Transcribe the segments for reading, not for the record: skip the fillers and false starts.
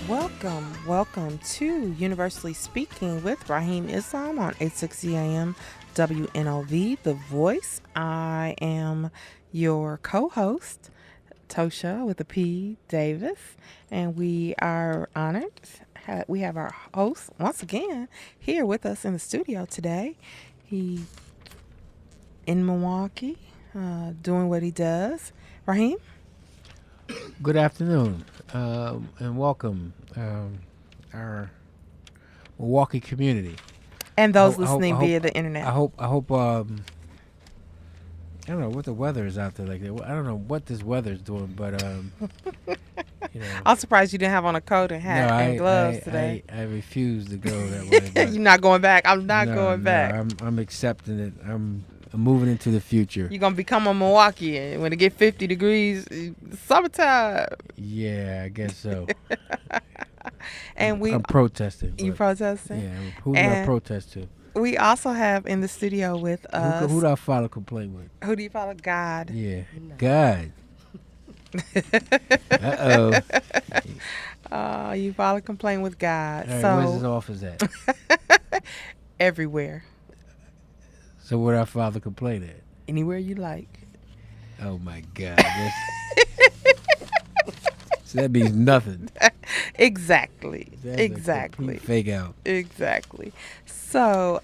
Welcome to Universally Speaking with Rahim Islam on 860 AM WNOV, The Voice. I am your co-host, Ptosha with a P, Davis, and we are honored. We have our host once again here with us in the studio today. He in Milwaukee, doing what he does. Rahim? Good afternoon, and welcome our Milwaukee community. And those listening via the internet. I hope. I don't know what the weather is out there like that. I don't know what this weather is doing, but I'm surprised you didn't have on a coat and hat and gloves today. I refuse to go that way. You're not going back. I'm not going back. I'm accepting it. I'm moving into the future. You're gonna become a Milwaukee when it get 50 degrees, summertime. Yeah, I guess so. And I'm protesting. You protesting? Yeah. Who do I protest to? We also have in the studio with us. Who do I file a complaint with? Who do you follow? God. Yeah, God. Uh-oh. You file a complaint with God. All right, so where's his office at? Everywhere. So where do I file the complaint at? Anywhere you like. Oh my God. So that means nothing. Exactly. That's exactly. A fake out. Exactly. So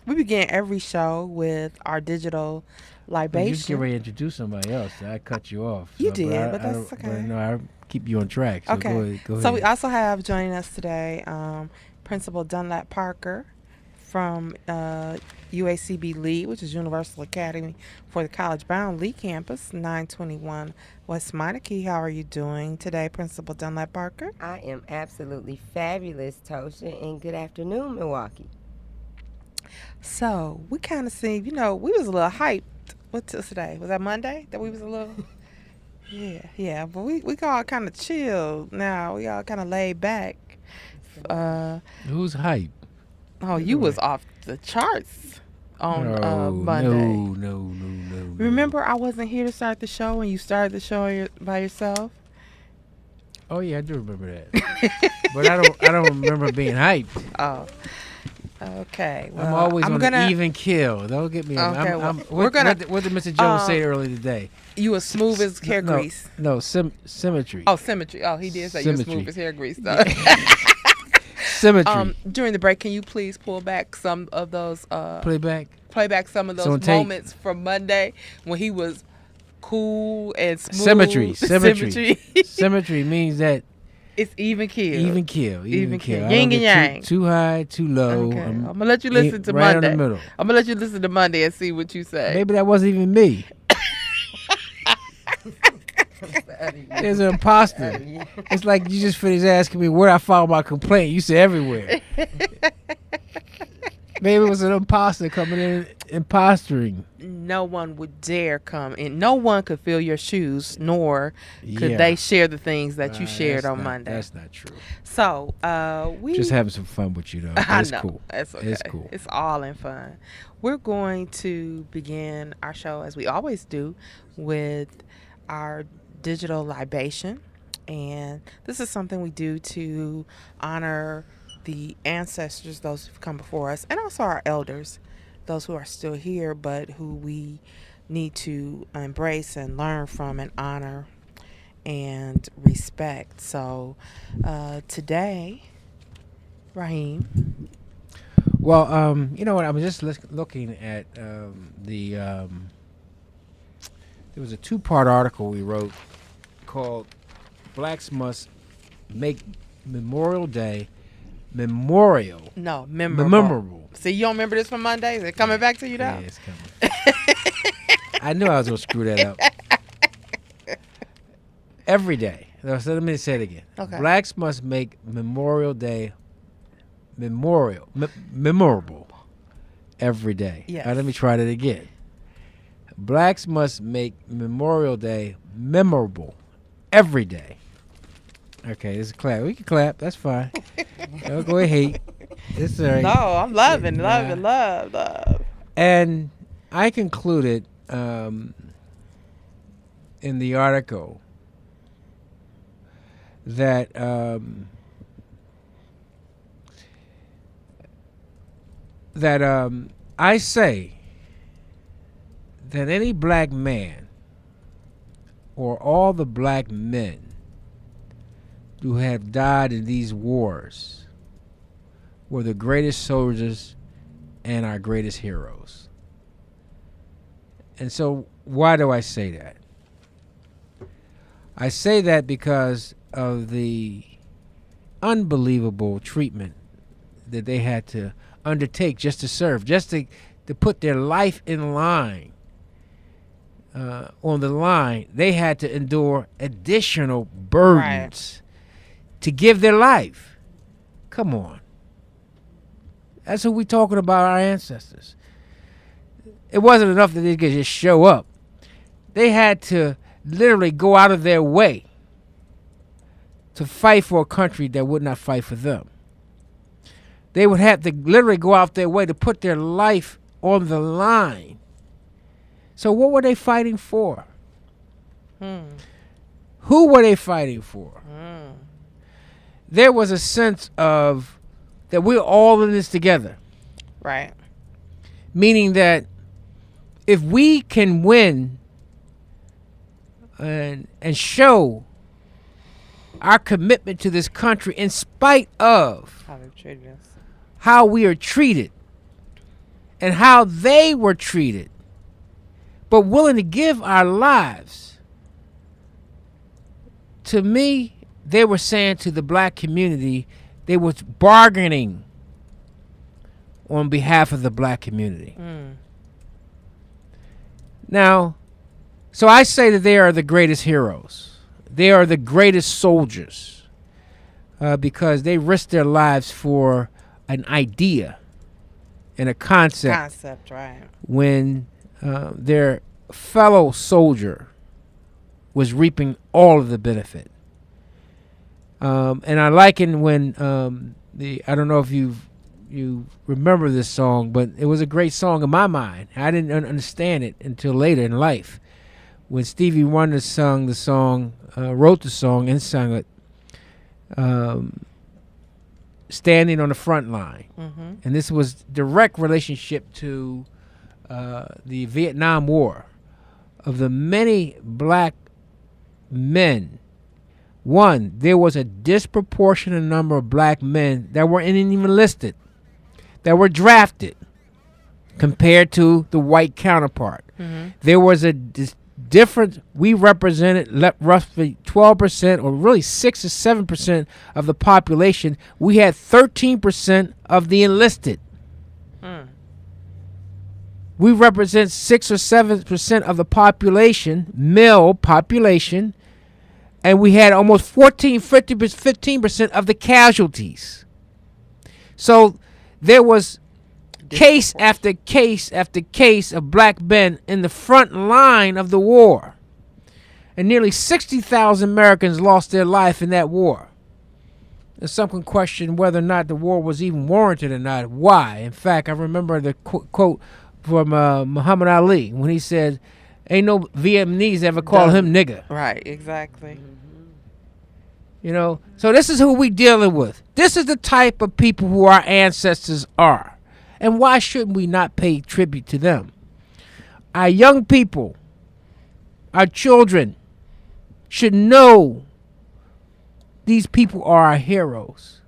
we begin every show with our digital libation. You can ready to introduce somebody else. I cut you off. You did, but that's okay. No, I keep you on track. So okay. Go ahead. So we also have joining us today Principal Dunlap-Parker from UACB Lee, which is Universal Academy for the College Bound Lee campus, 921 West Monarchy. How are you doing today, Principal Dunlap-Parker? I am absolutely fabulous, Tosha, and good afternoon, Milwaukee. So we kind of see, we was a little hyped. What's today? Was that Monday that we was a little? Yeah. But we all kind of chilled now. We all kind of laid back. Who's hype? Oh, you was off the charts on Monday. No. Remember, I wasn't here to start the show, and you started the show by yourself. Oh yeah, I do remember that. But I don't remember being hyped. Oh, okay. Well, I'm always on an even kill. Don't get me. Okay, what did Mr. Jones say earlier today? You was smooth as hair grease. No, symmetry. Oh, symmetry. Oh, he did say you was smooth as hair grease. Though. Symmetry. During the break, can you please pull back some of those Play back some of those moments from Monday when he was cool and smooth. Symmetry. Symmetry means that it's even kill. Even kill. Yin and yang. Too high, too low. Okay. I'm gonna let you listen to right Monday. In the middle. I'm gonna let you listen to Monday and see what you say. Maybe that wasn't even me. There's an imposter. It's like you just finished asking me where I filed my complaint. You said everywhere. Maybe it was an imposter coming in impostoring. No one would dare come in. No one could fill your shoes, nor could they share the things that you shared on Monday. That's not true. So we just having some fun with you, though. It's cool. That's okay. It's cool. It's all in fun. We're going to begin our show, as we always do, with our digital libation. And this is something we do to honor the ancestors, those who've come before us, and also our elders, those who are still here, but who we need to embrace and learn from and honor and respect. So today, Rahim. Well, you know what? I was just looking at there was a 2-part article we wrote called Blacks Must Make Memorial Day Memorable. See, you don't remember this from Monday? Is it coming back to you now? Yeah, it's coming. I knew I was going to screw that up. Every day. So let me say it again. Okay. Blacks must make Memorial Day memorable every day. Yes. Let me try that again. Blacks must make Memorial Day memorable every day. Okay, this is clap. We can clap. That's fine. Don't go and hate. It's all right. No, I'm loving. And I concluded in the article that I say that any black man or all the black men who have died in these wars were the greatest soldiers and our greatest heroes. And so why do I say that? I say that because of the unbelievable treatment that they had to undertake just to serve, just to put their life in line, on the line. They had to endure additional burdens to give their life. Come on. That's who we talking about, our ancestors. It wasn't enough that they could just show up. They had to literally go out of their way to fight for a country that would not fight for them. They would have to literally go out their way to put their life on the line. So what were they fighting for? Who were they fighting for? There was a sense of that we're all in this together. Right. Meaning that if we can win and show our commitment to this country in spite of How they treated us. how we are treated and how they were treated, but willing to give our lives, to me, they were saying to the black community, they was bargaining on behalf of the black community. Now, so I say that they are the greatest heroes. They are the greatest soldiers because they risked their lives for an idea and a concept. Right. When their fellow soldier was reaping all of the benefit. And I liken when I don't know if you remember this song, but it was a great song in my mind. I didn't understand it until later in life, when Stevie Wonder sung the song, wrote the song and sung it, "Standing on the Front Line," and this was direct relationship to the Vietnam War, of the many black men. One, there was a disproportionate number of black men that weren't even enlisted, that were drafted, compared to the white counterpart. There was a difference. We represented roughly 12%, or really 6 or 7% of the population. We had 13% of the enlisted. We represent 6 or 7% of the population, male population, and we had almost 15% of the casualties. So there was case after case after case of black men in the front line of the war. And nearly 60,000 Americans lost their life in that war. And some can question whether or not the war was even warranted or not. Why? In fact, I remember the quote from Muhammad Ali when he said, "Ain't no Vietnamese ever call him nigger." Right, exactly. You know, so this is who we dealing with. This is the type of people who our ancestors are. And why shouldn't we not pay tribute to them? Our young people, our children, should know these people are our heroes.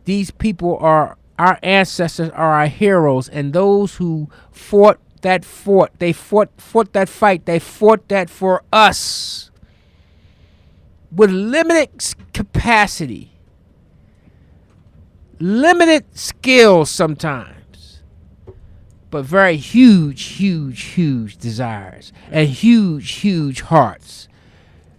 These people are our ancestors, are our heroes, and those who fought that fought that fight, they fought that for us with limited capacity, limited skills sometimes, but very huge desires, and huge hearts,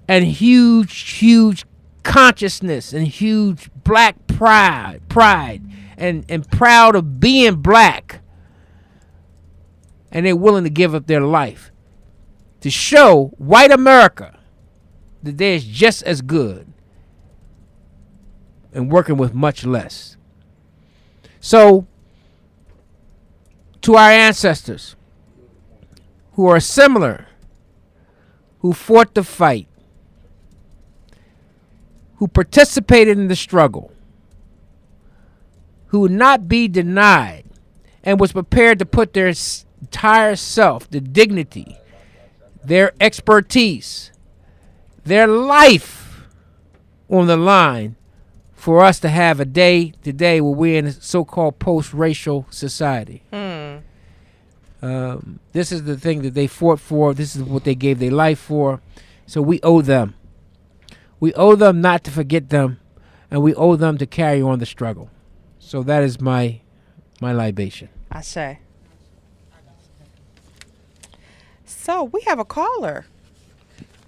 and huge consciousness, and huge black pride, and proud of being black. And they're willing to give up their life to show white America that they're just as good and working with much less. So, to our ancestors who are similar, who fought the fight, who participated in the struggle, who would not be denied, and was prepared to put their entire self, their dignity, their expertise, their life on the line for us to have a day today where we're in a so-called post-racial society. This is the thing that they fought for. This is what they gave their life for. So we owe them. We owe them not to forget them, and we owe them to carry on the struggle. So that is my libation. I say. So we have a caller.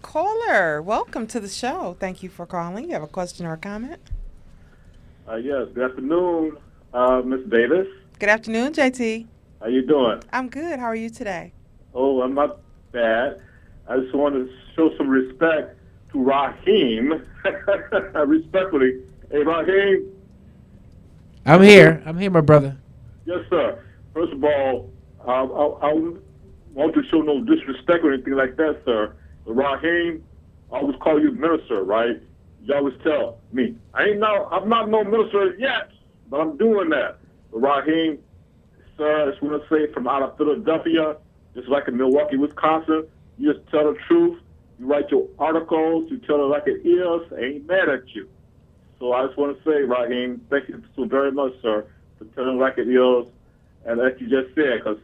Caller, welcome to the show. Thank you for calling. You have a question or a comment? Yes, good afternoon, Miss Davis. Good afternoon, JT. How you doing? I'm good. How are you today? Oh, I'm not bad. I just want to show some respect to Rahim. Respectfully. Hey, Rahim. I'm here, my brother. Yes, sir. First of all, I want to show no disrespect or anything like that, sir. But Rahim, I always call you minister, right? You always tell me, I'm not no minister yet, but I'm doing that. But Rahim, sir, I just want to say from out of Philadelphia, just like in Milwaukee, Wisconsin, you just tell the truth. You write your articles, you tell it like it is. I ain't mad at you. So I just want to say, Rahim, thank you so very much, sir, for telling it like it is. And like you just said, because,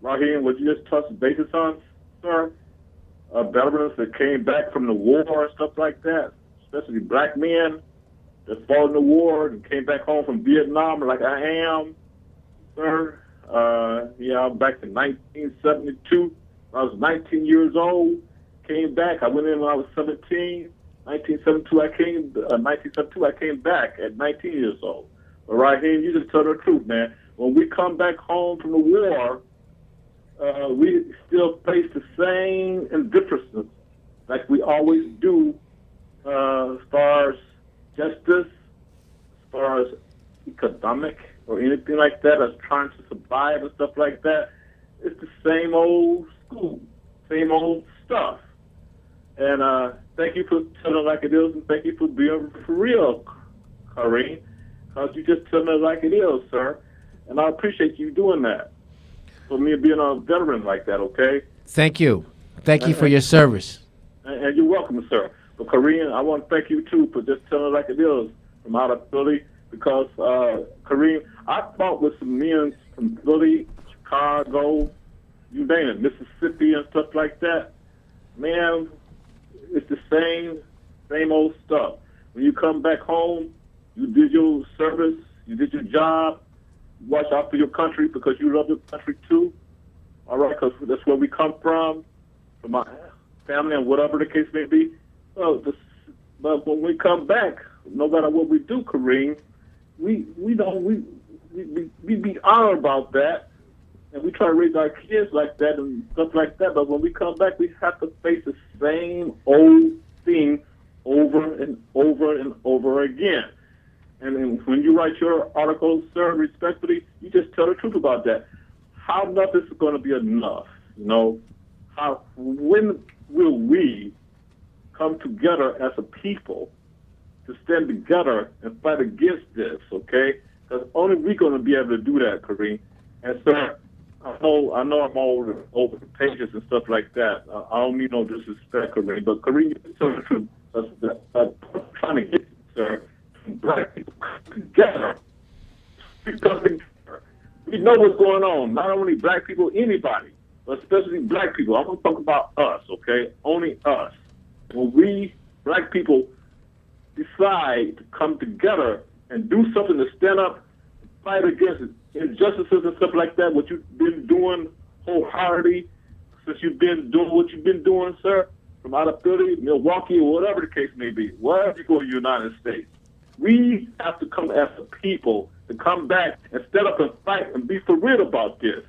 Rahim, what you just touched bases on, sir, veterans that came back from the war and stuff like that, especially black men that fought in the war and came back home from Vietnam like I am, sir. I'm back in 1972. I was 19 years old, came back. I went in when I was 17. 1972, I came back at 19 years old. But Rahim, you just tell the truth, man. When we come back home from the war, we still face the same indifferences like we always do as far as justice, as far as economic or anything like that, as trying to survive and stuff like that. It's the same old school, same old stuff. And thank you for telling it like it is, and thank you for being for real, Kareem, because you just telling it like it is, sir. And I appreciate you doing that. For me being a veteran like that, okay? Thank you. Thank you for your service. And you're welcome, sir. But Kareem, I want to thank you, too, for just telling it like it is from out of Philly, because, Kareem, I fought with some men from Philly, Chicago, you name it, Mississippi and stuff like that. Man, it's the same old stuff. When you come back home, you did your service, you did your job, watch out for your country because you love your country too. All right, because that's where we come from my family and whatever the case may be. But when we come back, no matter what we do, Kareem, we be honored about that, and we try to raise our kids like that and stuff like that. But when we come back, we have to face the same old thing over and over and over again. And when you write your articles, sir, respectfully, you just tell the truth about that. How enough is going to be enough? You know, when will we come together as a people to stand together and fight against this, okay? Because only we're going to be able to do that, Kareem. And, sir, I know I'm all over the pages and stuff like that. I don't mean no disrespect, Kareem, but Kareem, you tell the truth. I'm trying to get you, sir. Black people together. We know what's going on. Not only black people, anybody, but especially black people. I'm going to talk about us, okay? Only us. When we, black people, decide to come together and do something to stand up and fight against injustices and stuff like that, what you've been doing wholeheartedly since you've been doing what you've been doing, sir, from out of Philly, Milwaukee, or whatever the case may be, wherever you go in the United States. We have to come as a people to come back and stand up and fight and be for real about this.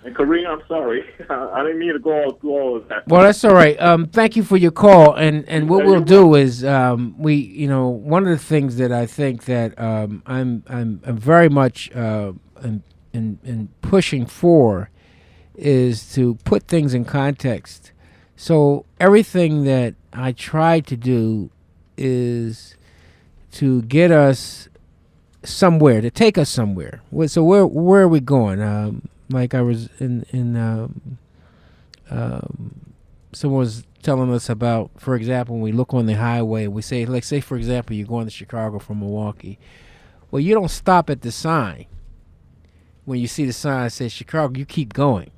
And Kareem, I'm sorry. I didn't mean to go all through all of that. Well, that's all right. Thank you for your call. And what we'll do is one of the things that I think that I'm very much in pushing for is to put things in context. So everything that I try to do is to get us somewhere, to take us somewhere. So where are we going? Like I was someone was telling us about, for example, when we look on the highway, we say, like, say for example, you're going to Chicago from Milwaukee. Well, you don't stop at the sign. When you see the sign that says Chicago, you keep going,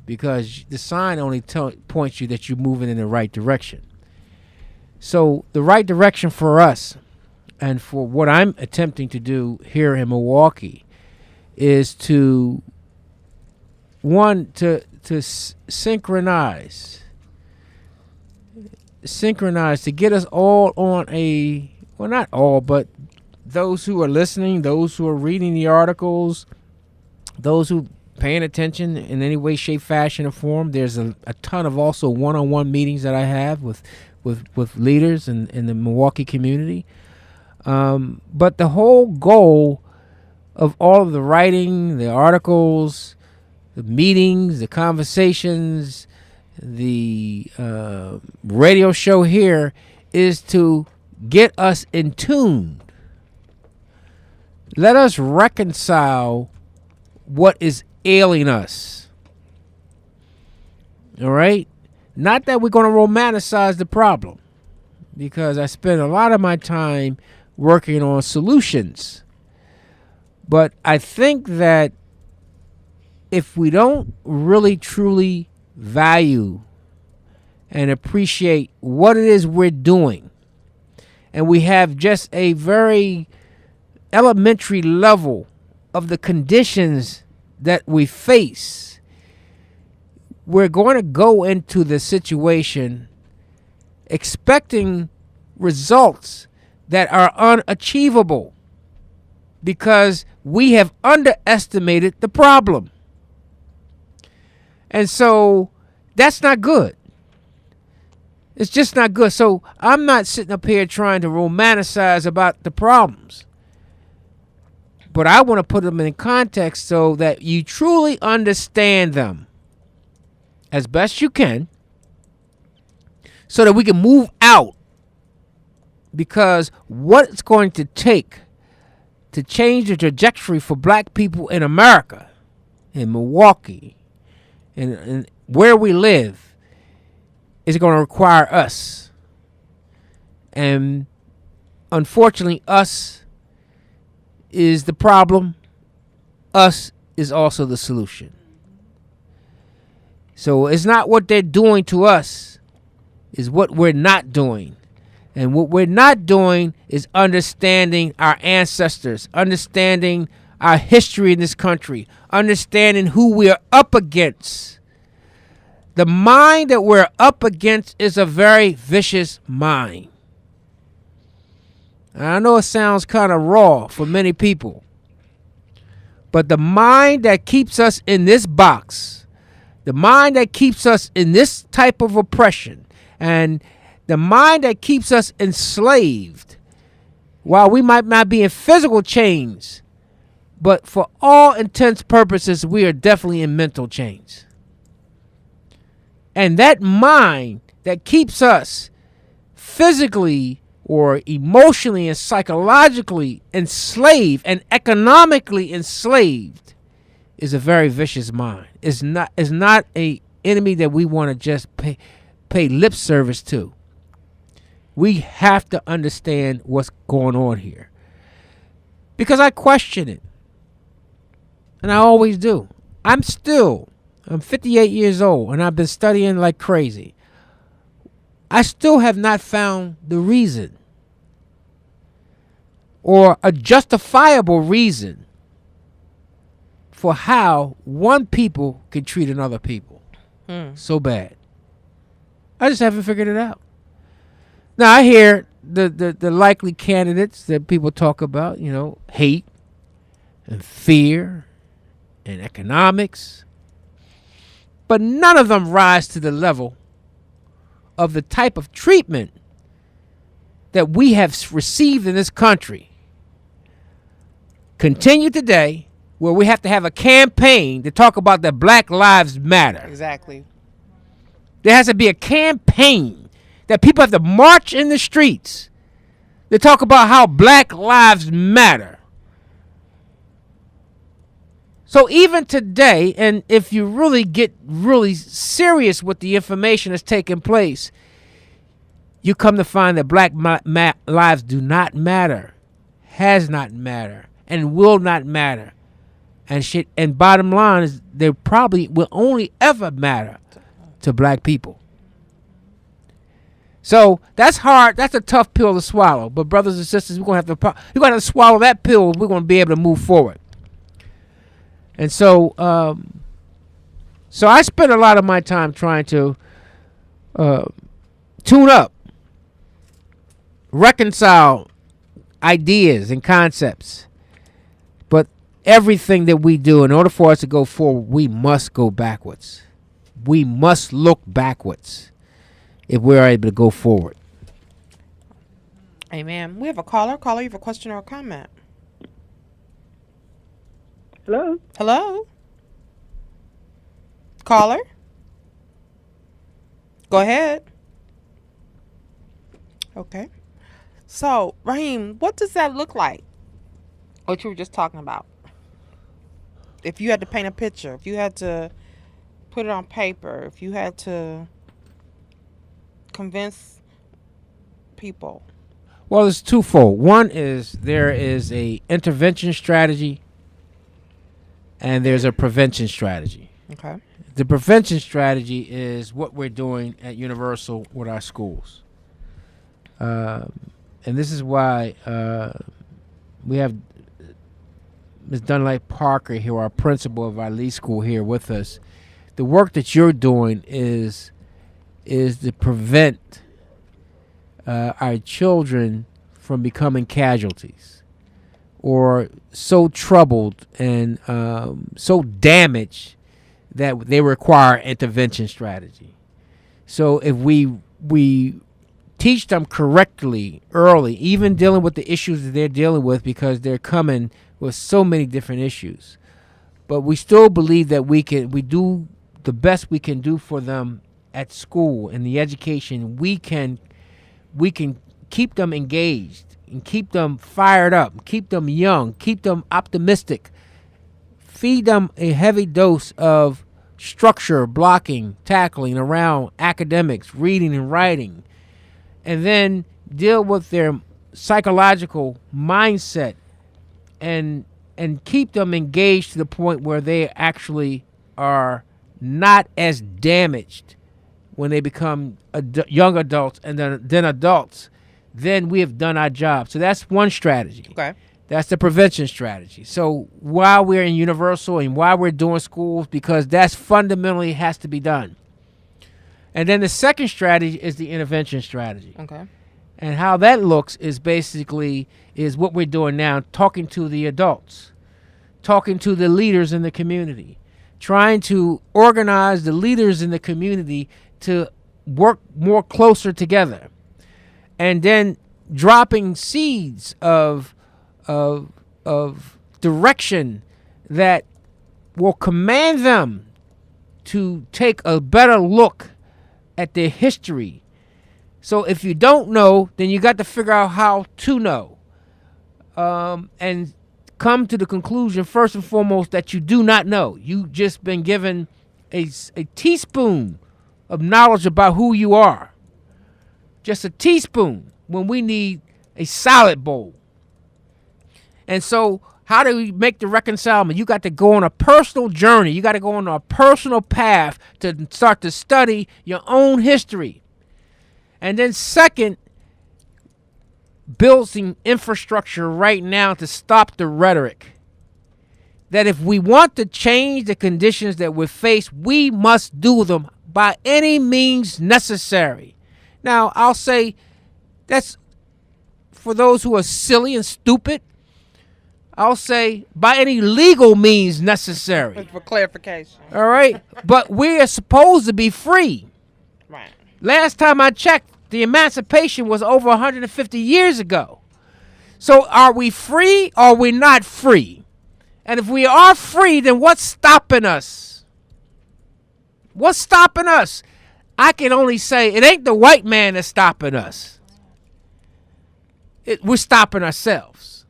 because the sign only points you that you're moving in the right direction. So the right direction for us, and for what I'm attempting to do here in Milwaukee, is to synchronize, to get us all on a, well, not all, but those who are listening, those who are reading the articles, those who paying attention in any way, shape, fashion, or form. There's a ton of also one-on-one meetings that I have with leaders in the Milwaukee community. But the whole goal of all of the writing, the articles, the meetings, the conversations, the radio show here is to get us in tune. Let us reconcile what is ailing us. All right? Not that we're going to romanticize the problem, because I spend a lot of my time working on solutions. But I think that if we don't really truly value and appreciate what it is we're doing, and we have just a very elementary level of the conditions that we face, we're going to go into the situation expecting results that are unachievable, because we have underestimated the problem. And so that's not good. It's just not good. So I'm not sitting up here trying to romanticize about the problems, but I want to put them in context so that you truly understand them as best you can, so that we can move out. Because what it's going to take to change the trajectory for black people in America, in Milwaukee, and where we live, is going to require us. And unfortunately, us is the problem. Us is also the solution. So it's not what they're doing to us, it's what we're not doing. And what we're not doing is understanding our ancestors, understanding our history in this country, understanding who we are up against. The mind that we're up against is a very vicious mind. And I know it sounds kind of raw for many people, but the mind that keeps us in this box, the mind that keeps us in this type of oppression, and the mind that keeps us enslaved, while we might not be in physical chains, but for all intents purposes, we are definitely in mental chains. And that mind that keeps us physically or emotionally and psychologically enslaved and economically enslaved is a very vicious mind. It's not a enemy that we want to just pay lip service to. We have to understand what's going on here, because I question it, and I always do. I'm 58 years old, and I've been studying like crazy. I still have not found the reason, or a justifiable reason, for how one people can treat another people so bad. I just haven't figured it out. Now, I hear the likely candidates that people talk about, hate and fear and economics, but none of them rise to the level of the type of treatment that we have received in this country. Continue today, where we have to have a campaign to talk about that Black Lives Matter. Exactly. There has to be a campaign that people have to march in the streets They talk about how Black Lives Matter. So even today, and if you really get really serious with the information that's taking place, you come to find that Black lives do not matter, has not matter, and will not matter. And bottom line is they probably will only ever matter to Black people. So that's hard. That's a tough pill to swallow. But brothers and sisters, we're gonna have to swallow that pill if we're gonna be able to move forward. And so I spend a lot of my time trying to tune up, reconcile ideas and concepts. But everything that we do, in order for us to go forward, we must go backwards. We must look backwards if we're able to go forward. Amen. We have a caller. Caller, you have a question or a comment? Hello? Hello? Caller? Go ahead. Okay. So, Rahim, what does that look like? What you were just talking about? If you had to paint a picture, if you had to put it on paper, if you had to convince people. Well, it's twofold. One is there is a intervention strategy and there's a prevention strategy. Okay. The prevention strategy is what we're doing at Universal with our schools. And this is why we have Ms. Dunlap-Parker here, our principal of our Lee School, here with us. The work that you're doing is to prevent our children from becoming casualties or so troubled and so damaged that they require intervention strategy. So if we teach them correctly early, even dealing with the issues that they're dealing with, because they're coming with so many different issues, but we still believe that we do the best we can do for them at school in the education. We can keep them engaged and keep them fired up, keep them young, keep them optimistic, feed them a heavy dose of structure, blocking, tackling around academics, reading and writing, and then deal with their psychological mindset and keep them engaged to the point where they actually are not as damaged when they become young adults and then adults. Then we have done our job. So that's one strategy. Okay. That's the prevention strategy. So while we're in Universal and while we're doing schools, because that's fundamentally has to be done. And then the second strategy is the intervention strategy. Okay. And how that looks is basically is what we're doing now, talking to the adults, talking to the leaders in the community, trying to organize the leaders in the community to work more closer together, and then dropping seeds of direction that will command them to take a better look at their history. So if you don't know, then you got to figure out how to know, and come to the conclusion first and foremost that you do not know. You've just been given a teaspoon of knowledge about who you are. Just a teaspoon when we need a solid bowl. And so how do we make the reconcilement? You got to go on a personal journey. You got to go on a personal path to start to study your own history. And then second, build some infrastructure right now to stop the rhetoric. That if we want to change the conditions that we face, we must do them by any means necessary. Now, I'll say that's for those who are silly and stupid. I'll say by any legal means necessary. For clarification. All right? But we are supposed to be free. Right. Last time I checked, the emancipation was over 150 years ago. So are we free or are we not free? And if we are free, then what's stopping us? What's stopping us? I can only say it ain't the white man that's stopping us. we're stopping ourselves.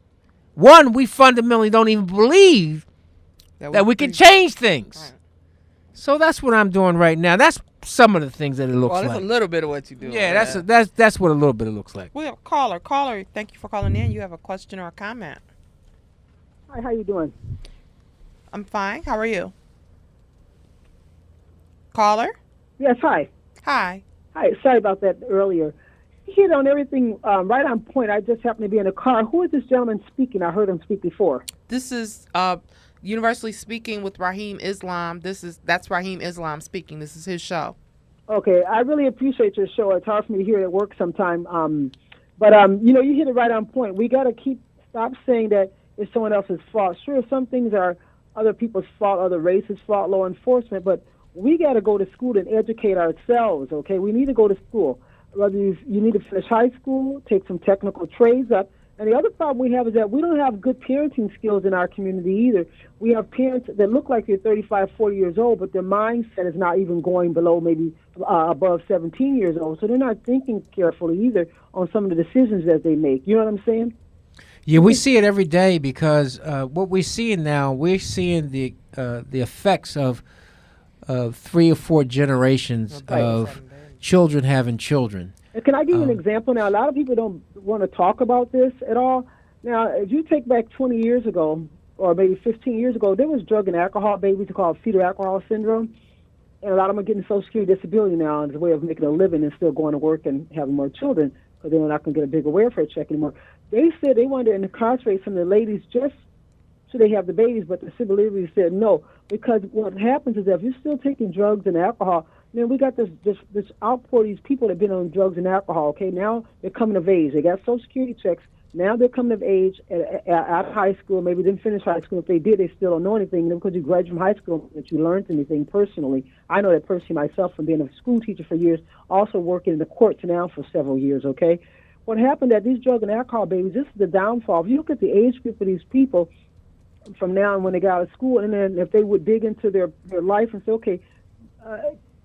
One, we fundamentally don't even believe that we can change things. Right. So that's what I'm doing right now. That's some of the things that it looks Well, like. that's a little bit of what you do. Yeah, that's what a little bit it looks like. We have a caller. Caller, thank you for calling in. You have a question or a comment? Hi, how you doing? I'm fine. How are you? Caller? Yes, hi. Hi. Hi, sorry about that earlier. You hit on everything right on point. I just happened to be in a car. Who is this gentleman speaking? I heard him speak before. This is Universally Speaking with Rahim Islam. That's Rahim Islam speaking. This is his show. Okay, I really appreciate your show. It's hard for me to hear it at work sometime. But you hit it right on point. We got to stop saying that it's someone else's fault. Sure, some things are other people's fault, other races' fault, law enforcement, but we got to go to school and educate ourselves, okay? We need to go to school. Whether you need to finish high school, take some technical trades up. And the other problem we have is that we don't have good parenting skills in our community either. We have parents that look like they're 35, 40 years old, but their mindset is not even going below maybe above 17 years old. So they're not thinking carefully either on some of the decisions that they make. You know what I'm saying? Yeah, we see it every day because what we're seeing now, we're seeing the effects of 3 or 4 generations of children having children. And can I give you an example now? A lot of people don't want to talk about this at all. Now, if you take back 20 years ago, or maybe 15 years ago, there was drug and alcohol babies called fetal alcohol syndrome. And a lot of them are getting Social Security disability now as a way of making a living and still going to work and having more children because they're not going to get a bigger welfare check anymore. They said they wanted to incarcerate some of the ladies just so they have the babies, but the civil liberties said no, because what happens is that if you're still taking drugs and alcohol, then we got this outpour of these people that have been on drugs and alcohol, okay? Now they're coming of age. They got Social Security checks. Now they're coming of age out of high school. Maybe didn't finish high school. If they did, they still don't know anything. Because you graduated from high school, that you learned anything personally. I know that personally myself from being a school teacher for years, also working in the courts now for several years, okay? What happened that these drug and alcohol babies, this is the downfall. If you look at the age group of these people from now and when they got out of school, and then if they would dig into their life and say, okay,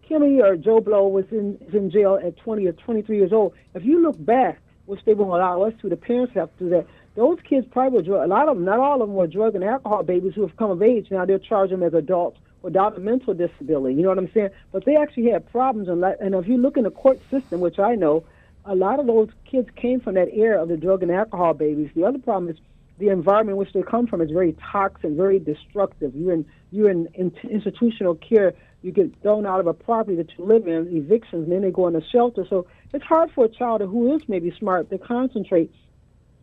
Kimmy or Joe Blow was in jail at 20 or 23 years old. If you look back, which they won't allow us to, the parents have to do that. Those kids probably were a lot of them, not all of them, were drug and alcohol babies who have come of age. Now they're charging them as adults without a mental disability. You know what I'm saying? But they actually had problems. And if you look in the court system, which I know, a lot of those kids came from that era of the drug and alcohol babies. The other problem is the environment in which they come from is very toxic, very destructive. You're in institutional care. You get thrown out of a property that you live in, evictions, and then they go in a shelter. So it's hard for a child who is maybe smart to concentrate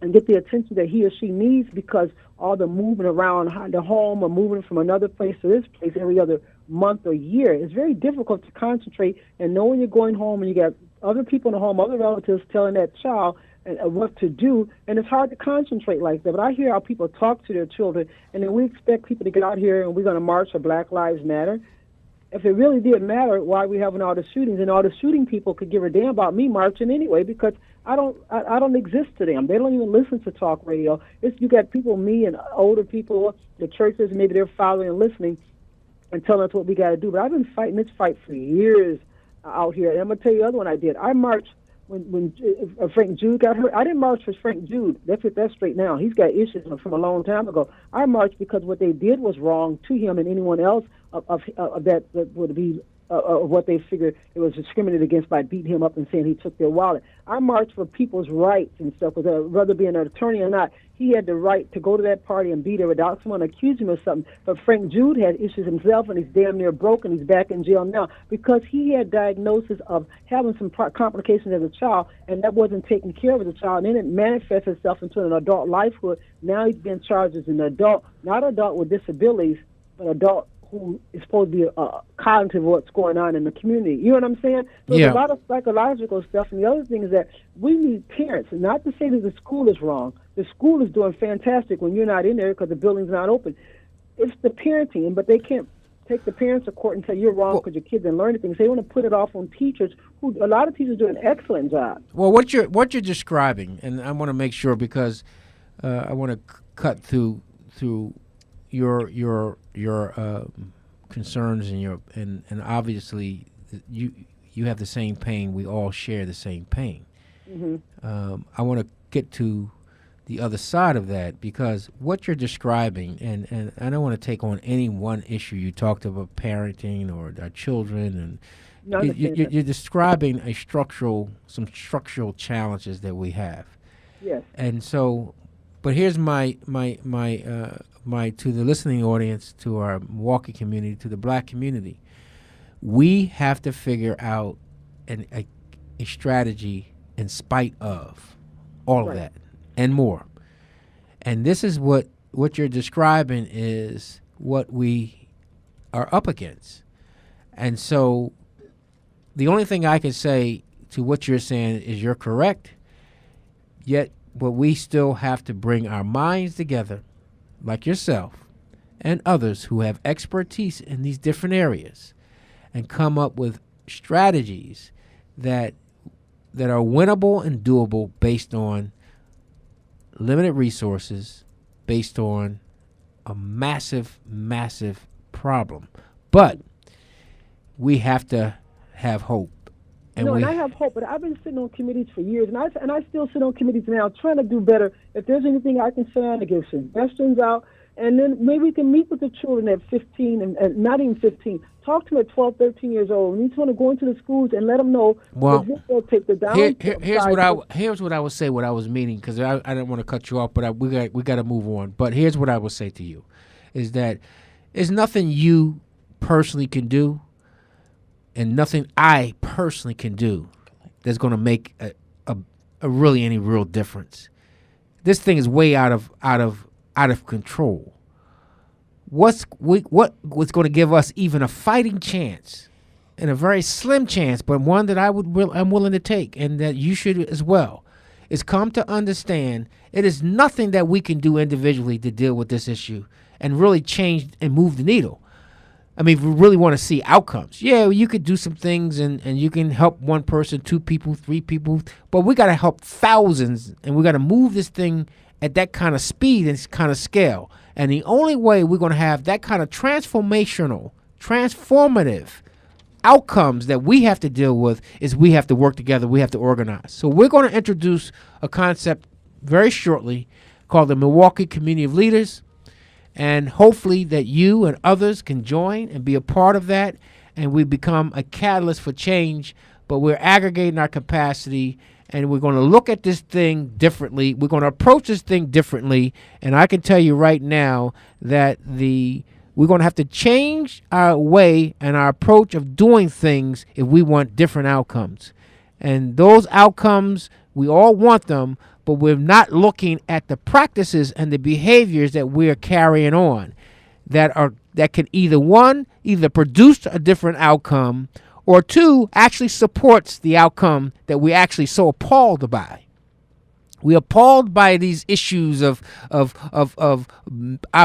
and get the attention that he or she needs because all the moving around the home or moving from another place to this place every other month or year. It's very difficult to concentrate and know when you're going home and you got other people in the home, other relatives telling that child what to do, and it's hard to concentrate like that. But I hear how people talk to their children, and then we expect people to get out here and we're going to march for Black Lives Matter. If it really did matter, why are we having all the shootings? And all the shooting people could give a damn about me marching anyway, because I don't exist to them. They don't even listen to talk radio. You got people, me and older people, the churches, maybe they're following and listening and telling us what we got to do. But I've been fighting this fight for years out here. And I'm going to tell you the other one I did. I marched when Frank Jude got hurt. I didn't march for Frank Jude. Let's get that straight now. He's got issues from a long time ago. I marched because what they did was wrong to him and anyone else of that would be what they figured it was discriminated against by beating him up and saying he took their wallet. I marched for people's rights and stuff. Whether being an attorney or not, he had the right to go to that party and be there without someone accusing him of something. But Frank Jude had issues himself, and he's damn near broken. He's back in jail now because he had diagnosis of having some complications as a child, and that wasn't taken care of as a child. And then it manifests itself into an adult lifehood. Now he's being charged as an adult, not adult with disabilities, but adult who is supposed to be cognitive of what's going on in the community. You know what I'm saying? So there's a lot of psychological stuff. And the other thing is that we need parents, not to say that the school is wrong. The school is doing fantastic when you're not in there because the building's not open. It's the parenting, but they can't take the parents to court and say you're wrong because your kid didn't learn anything. So they want to put it off on teachers, who a lot of teachers do an excellent job. Well, what you're describing, and I want to make sure because I want to cut through your concerns and obviously you have the same pain. We all share the same pain. I want to get to the other side of that, because what you're describing, and I don't want to take on any one issue. You talked about parenting or our children, and you're describing some structural challenges that we have. Yes. And so, but here's my to the listening audience, to our Milwaukee community, to the black community, we have to figure out a strategy in spite of all of that and more. And this is what you're describing is what we are up against. And so the only thing I can say to what you're saying is you're correct, yet but we still have to bring our minds together, like yourself and others who have expertise in these different areas, and come up with strategies that are winnable and doable based on limited resources, based on a massive, massive problem. But we have to have hope. And I have hope, but I've been sitting on committees for years, and I still sit on committees now, trying to do better. If there's anything I can say on to give suggestions out, and then maybe we can meet with the children at 15, and not even 15. Talk to them at 12, 13 years old. We need to go into the schools and let them know. Well, they'll take the down. Here's what I would say. What I was meaning, because I didn't want to cut you off, but we got to move on. But here's what I would say to you, is that there's nothing you personally can do, and nothing I personally can do that's going to make a really any real difference. This thing is way out of control. What's going to give us even a fighting chance, and a very slim chance, but one that I'm willing to take, and that you should as well, is come to understand it is nothing that we can do individually to deal with this issue and really change and move the needle. I mean, if we really want to see outcomes, yeah, you could do some things and you can help one person, 2 people, 3 people, but we got to help thousands, and we got to move this thing at that kind of speed and kind of scale. And the only way we're going to have that kind of transformative outcomes that we have to deal with is we have to work together. We have to organize. So we're going to introduce a concept very shortly called the Milwaukee Community of Leaders. And hopefully that you and others can join and be a part of that, and we become a catalyst for change. But we're aggregating our capacity, and we're going to look at this thing differently. We're going to approach this thing differently. And I can tell you right now that we're going to have to change our way and our approach of doing things if we want different outcomes. And those outcomes, we all want them, but we're not looking at the practices and the behaviors that we're carrying on that can either produce a different outcome, or 2, actually supports the outcome that we're actually so appalled by. We're appalled by these issues of our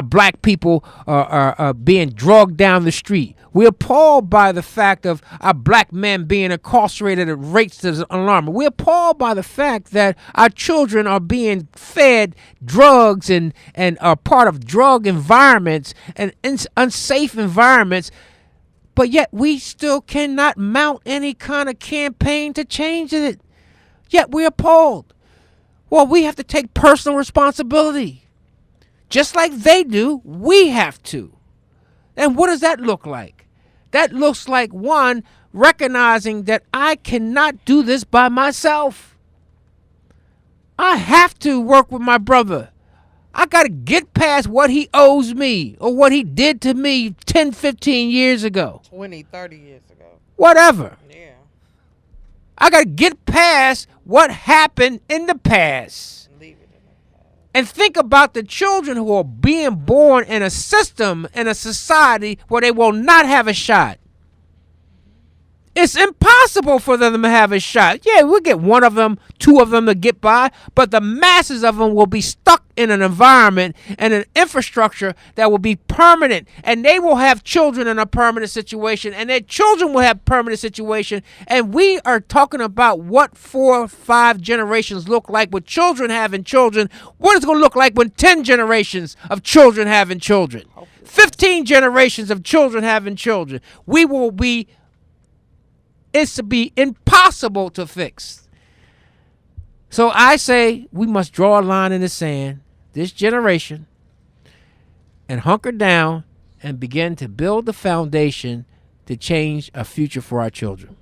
black people are being drugged down the street. We're appalled by the fact of our black men being incarcerated at rates that are alarming. We're appalled by the fact that our children are being fed drugs and are part of drug environments and unsafe environments. But yet we still cannot mount any kind of campaign to change it. Yet we're appalled. Well, we have to take personal responsibility. Just like they do, we have to. And what does that look like? That looks like, 1, recognizing that I cannot do this by myself. I have to work with my brother. I got to get past what he owes me or what he did to me 10, 15 years ago. 20, 30 years ago. Whatever. Yeah. I got to get past what happened in the past. Leave it in the past. And think about the children who are being born in a system, in a society where they will not have a shot. It's impossible for them to have a shot. Yeah, we'll get 1 of them, 2 of them to get by, but the masses of them will be stuck in an environment and an infrastructure that will be permanent, and they will have children in a permanent situation, and their children will have permanent situation. And we are talking about what 4 or 5 generations look like with children having children. What it's going to look like when 10 generations of children having children, 15 generations of children having children. It's to be impossible to fix. So I say we must draw a line in the sand, this generation, and hunker down and begin to build the foundation to change a future for our children.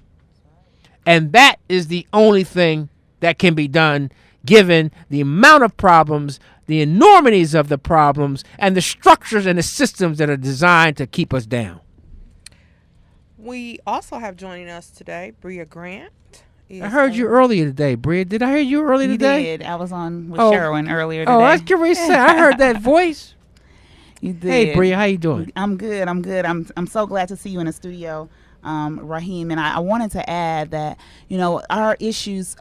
And that is the only thing that can be done given the amount of problems, the enormities of the problems, and the structures and the systems that are designed to keep us down. We also have joining us today Bria Grant. I heard you earlier today, Bria. Did I hear you earlier today? You did. I was on with Sherwin earlier today. Oh, I was curious. I heard that voice. You did. Hey, Bria, how you doing? I'm good. I'm so glad to see you in the studio, Rahim. And I wanted to add that, our issues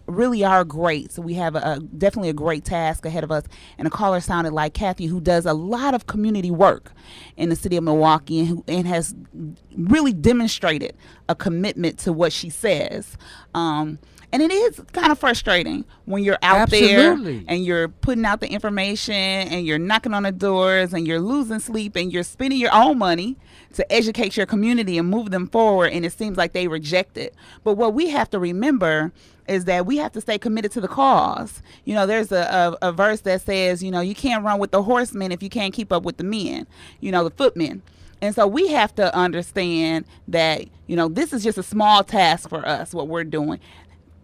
really are great. So we have definitely a great task ahead of us. And a caller sounded like Kathy, who does a lot of community work in the city of Milwaukee and has really demonstrated a commitment to what she says. And it is kind of frustrating when you're out there and you're putting out the information and you're knocking on the doors and you're losing sleep and you're spending your own money to educate your community and move them forward, and it seems like they reject it. But what we have to remember is that we have to stay committed to the cause. There's a verse that says, you can't run with the horsemen if you can't keep up with the men, the footmen. And so we have to understand that, this is just a small task for us, what we're doing.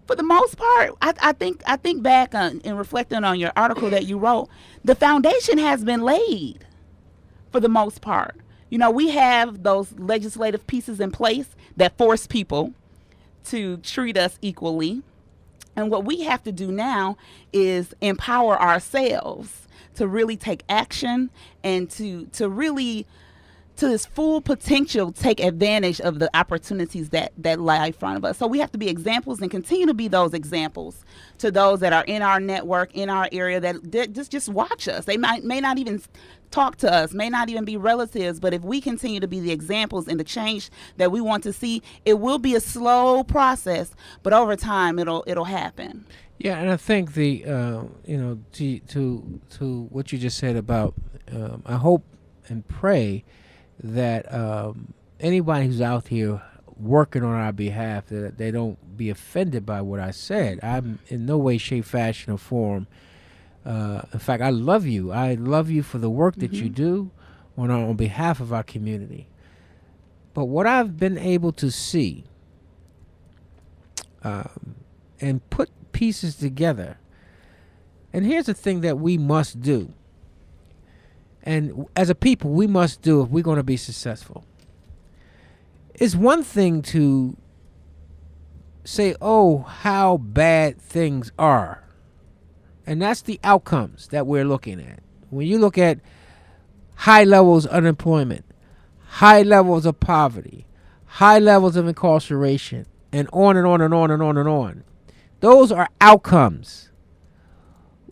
For the most part, I think back in reflecting on your article that you wrote, the foundation has been laid for the most part. We have those legislative pieces in place that force people to treat us equally. And what we have to do now is empower ourselves to really take action and to really, to its full potential, take advantage of the opportunities that lie in front of us. So we have to be examples and continue to be those examples to those that are in our network, in our area, that just watch us. They may not even talk to us, may not even be relatives, but if we continue to be the examples and the change that we want to see, it will be a slow process, but over time it'll happen. Yeah, and I think the to what you just said about I hope and pray that anybody who's out here working on our behalf, that they don't be offended by what I said. I'm in no way, shape, fashion, or form. In fact, I love you. I love you for the work that you do on behalf of our community. But what I've been able to see and put pieces together, and here's the thing that we must do. And as a people, we must do if we're going to be successful. It's one thing to say, oh, how bad things are. And that's the outcomes that we're looking at. When you look at high levels of unemployment, high levels of poverty, high levels of incarceration, and on and on and on and on and on. Those are outcomes.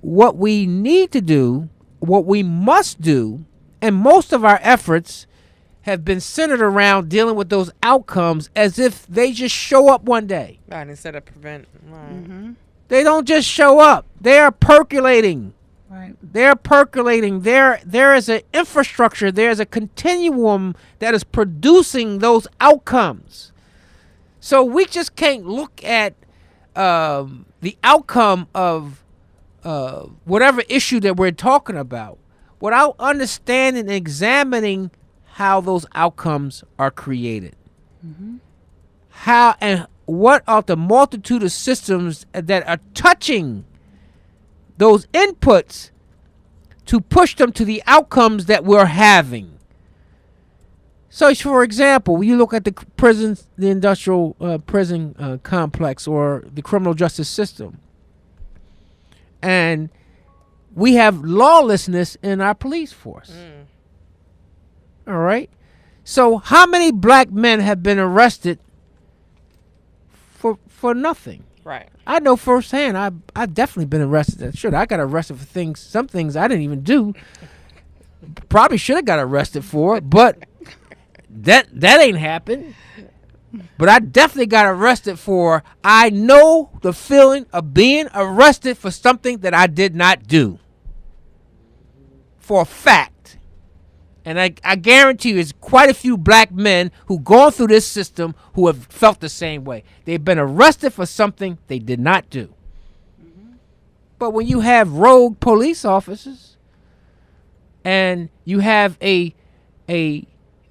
What we need to do, what we must do, and most of our efforts have been centered around dealing with those outcomes as if they just show up one day. Right, instead of prevent. Right. Mm-hmm. They don't just show up. They are percolating. Right. They're percolating. There is an infrastructure. There's a continuum that is producing those outcomes. So we just can't look at the outcome of whatever issue that we're talking about without understanding and examining how those outcomes are created. Mm-hmm. How and what are the multitude of systems that are touching those inputs to push them to the outcomes that we're having. So, for example, when you look at the prisons, the industrial prison complex, or the criminal justice system, and we have lawlessness in our police force. All right? So how many black men have been arrested for nothing? Right. I know firsthand. I've definitely been arrested. Sure, I got arrested for some things I didn't even do. Probably should have got arrested for, but that ain't happened. But I definitely got arrested for, I know the feeling of being arrested for something that I did not do. For a fact. And I guarantee you there's quite a few black men who gone through this system who have felt the same way. They've been arrested for something they did not do. Mm-hmm. But when you have rogue police officers and you have a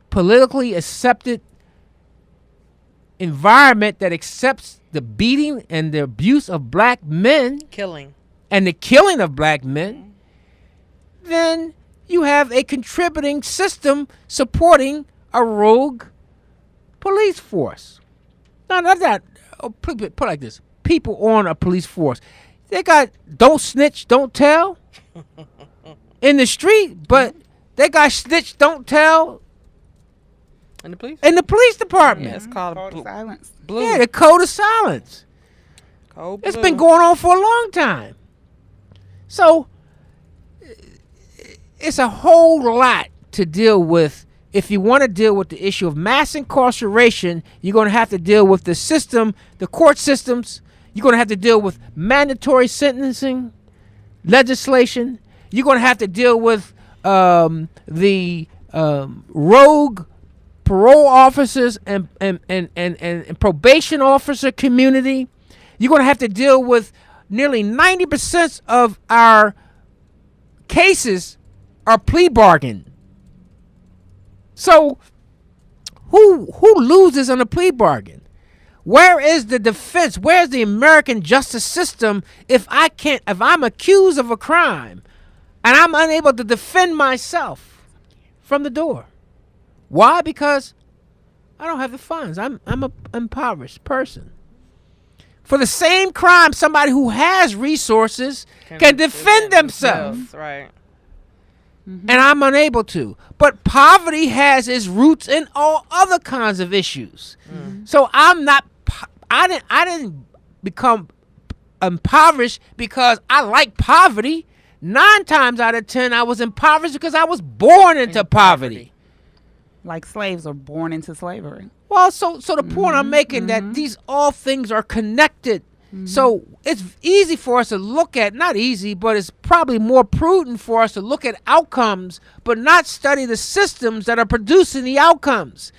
politically accepted environment that accepts the beating and the abuse of black men Killing. and the killing of black men, then you have a contributing system supporting a rogue police force. Now, not that, put it like this. People on a police force, they got don't snitch, don't tell in the street, but they got snitch, don't tell And the police? in the police department. Yeah, it's called Code of silence. blue. Yeah, the code of silence. Code It's blue. been going on for a long time. So it's a whole lot to deal with. If you want to deal with the issue of mass incarceration, you're going to have to deal with the system, the court systems. You're going to have to deal with mandatory sentencing legislation. You're going to have to deal with the rogue parole officers and probation officer community. You're going to have to deal with nearly 90% of our cases are plea bargain. So who loses on a plea bargain? Where is the defense? Where's the American justice system if I'm accused of a crime and I'm unable to defend myself from the door? Why? Because I don't have the funds. I'm an impoverished person. For the same crime, somebody who has resources can defend themselves. Right. And I'm unable to. But poverty has its roots in all other kinds of issues. So I didn't become impoverished because I like poverty. 9 times out of 10, I was impoverished because I was born into poverty. Like slaves are born into slavery. Well, so the point I'm making that these all things are connected. So it's easy for us to look at, not easy, but it's probably more prudent for us to look at outcomes, but not study the systems that are producing the outcomes.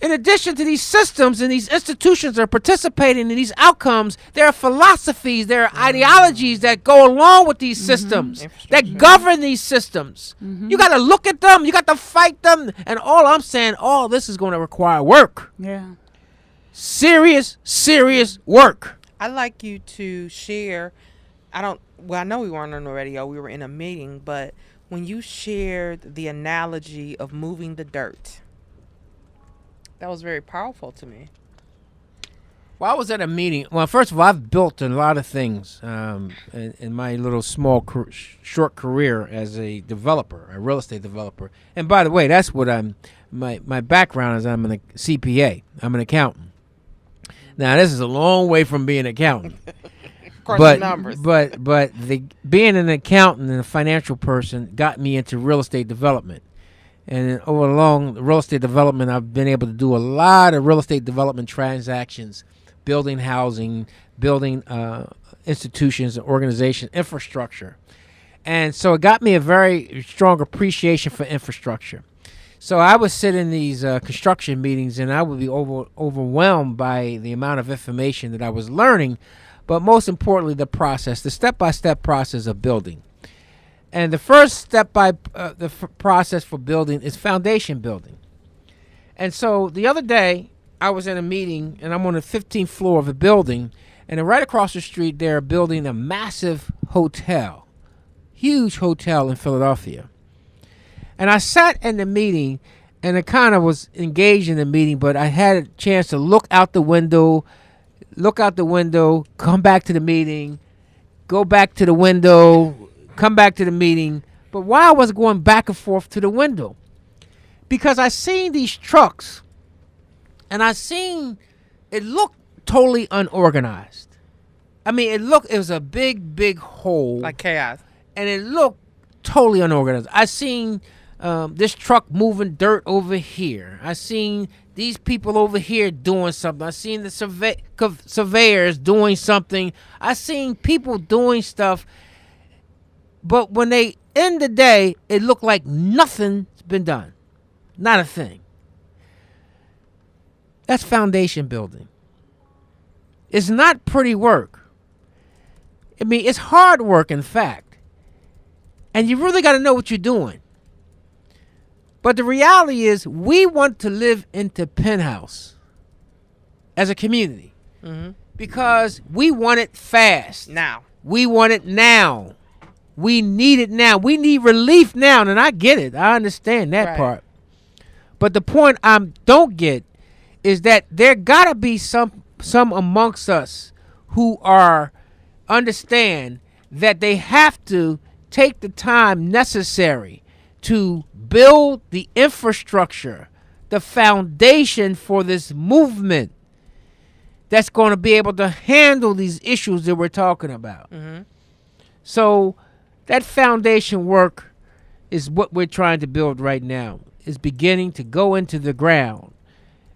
In addition to these systems and these institutions that are participating in these outcomes, there are philosophies, there are ideologies that go along with these systems, that govern these systems. You got to look at them, you got to fight them, and all I'm saying, all this is going to require work. Yeah. Serious work. I'd like you to share. I know we weren't on the radio. We were in a meeting, but when you shared the analogy of moving the dirt, that was very powerful to me. Well, I was at a meeting. Well, first of all, I've built a lot of things in my little small short career as a developer, a real estate developer. And by the way, that's what my background is. I'm an CPA. I'm an accountant. Now, this is a long way from being an accountant. Of course, the numbers. But being an accountant and a financial person got me into real estate development. And over along real estate development, I've been able to do a lot of real estate development transactions, building housing, building institutions, organizations, infrastructure. And so it got me a very strong appreciation for infrastructure. So I would sit in these construction meetings and I would be overwhelmed by the amount of information that I was learning, but most importantly, the process, the step-by-step process of building. And the first step process for building is foundation building. And so the other day, I was in a meeting, and I'm on the 15th floor of a building, and then right across the street, they're building a massive hotel, huge hotel in Philadelphia. And I sat in the meeting, and I kind of was engaged in the meeting, but I had a chance to look out the window, come back to the meeting, go back to the window, come back to the meeting. But why I was going back and forth to the window? Because I seen these trucks, and I seen it looked totally unorganized. I mean, it was a big hole. Like chaos. And it looked totally unorganized. I seen this truck moving dirt over here. I seen these people over here doing something. I seen the surveyors doing something. I seen people doing stuff. But when they end the day, it looked like nothing's been done. Not a thing. That's foundation building. It's not pretty work. I mean, it's hard work, in fact. And you really got to know what you're doing. But the reality is, we want to live into Penthouse as a community because we want it fast. Now. We want it now. We need it now. We need relief now. And I get it. I understand that part. But the point I don't get is that there got to be some amongst us who understand that they have to take the time necessary to build the infrastructure, the foundation for this movement that's going to be able to handle these issues that we're talking about. So that foundation work is what we're trying to build right now, is beginning to go into the ground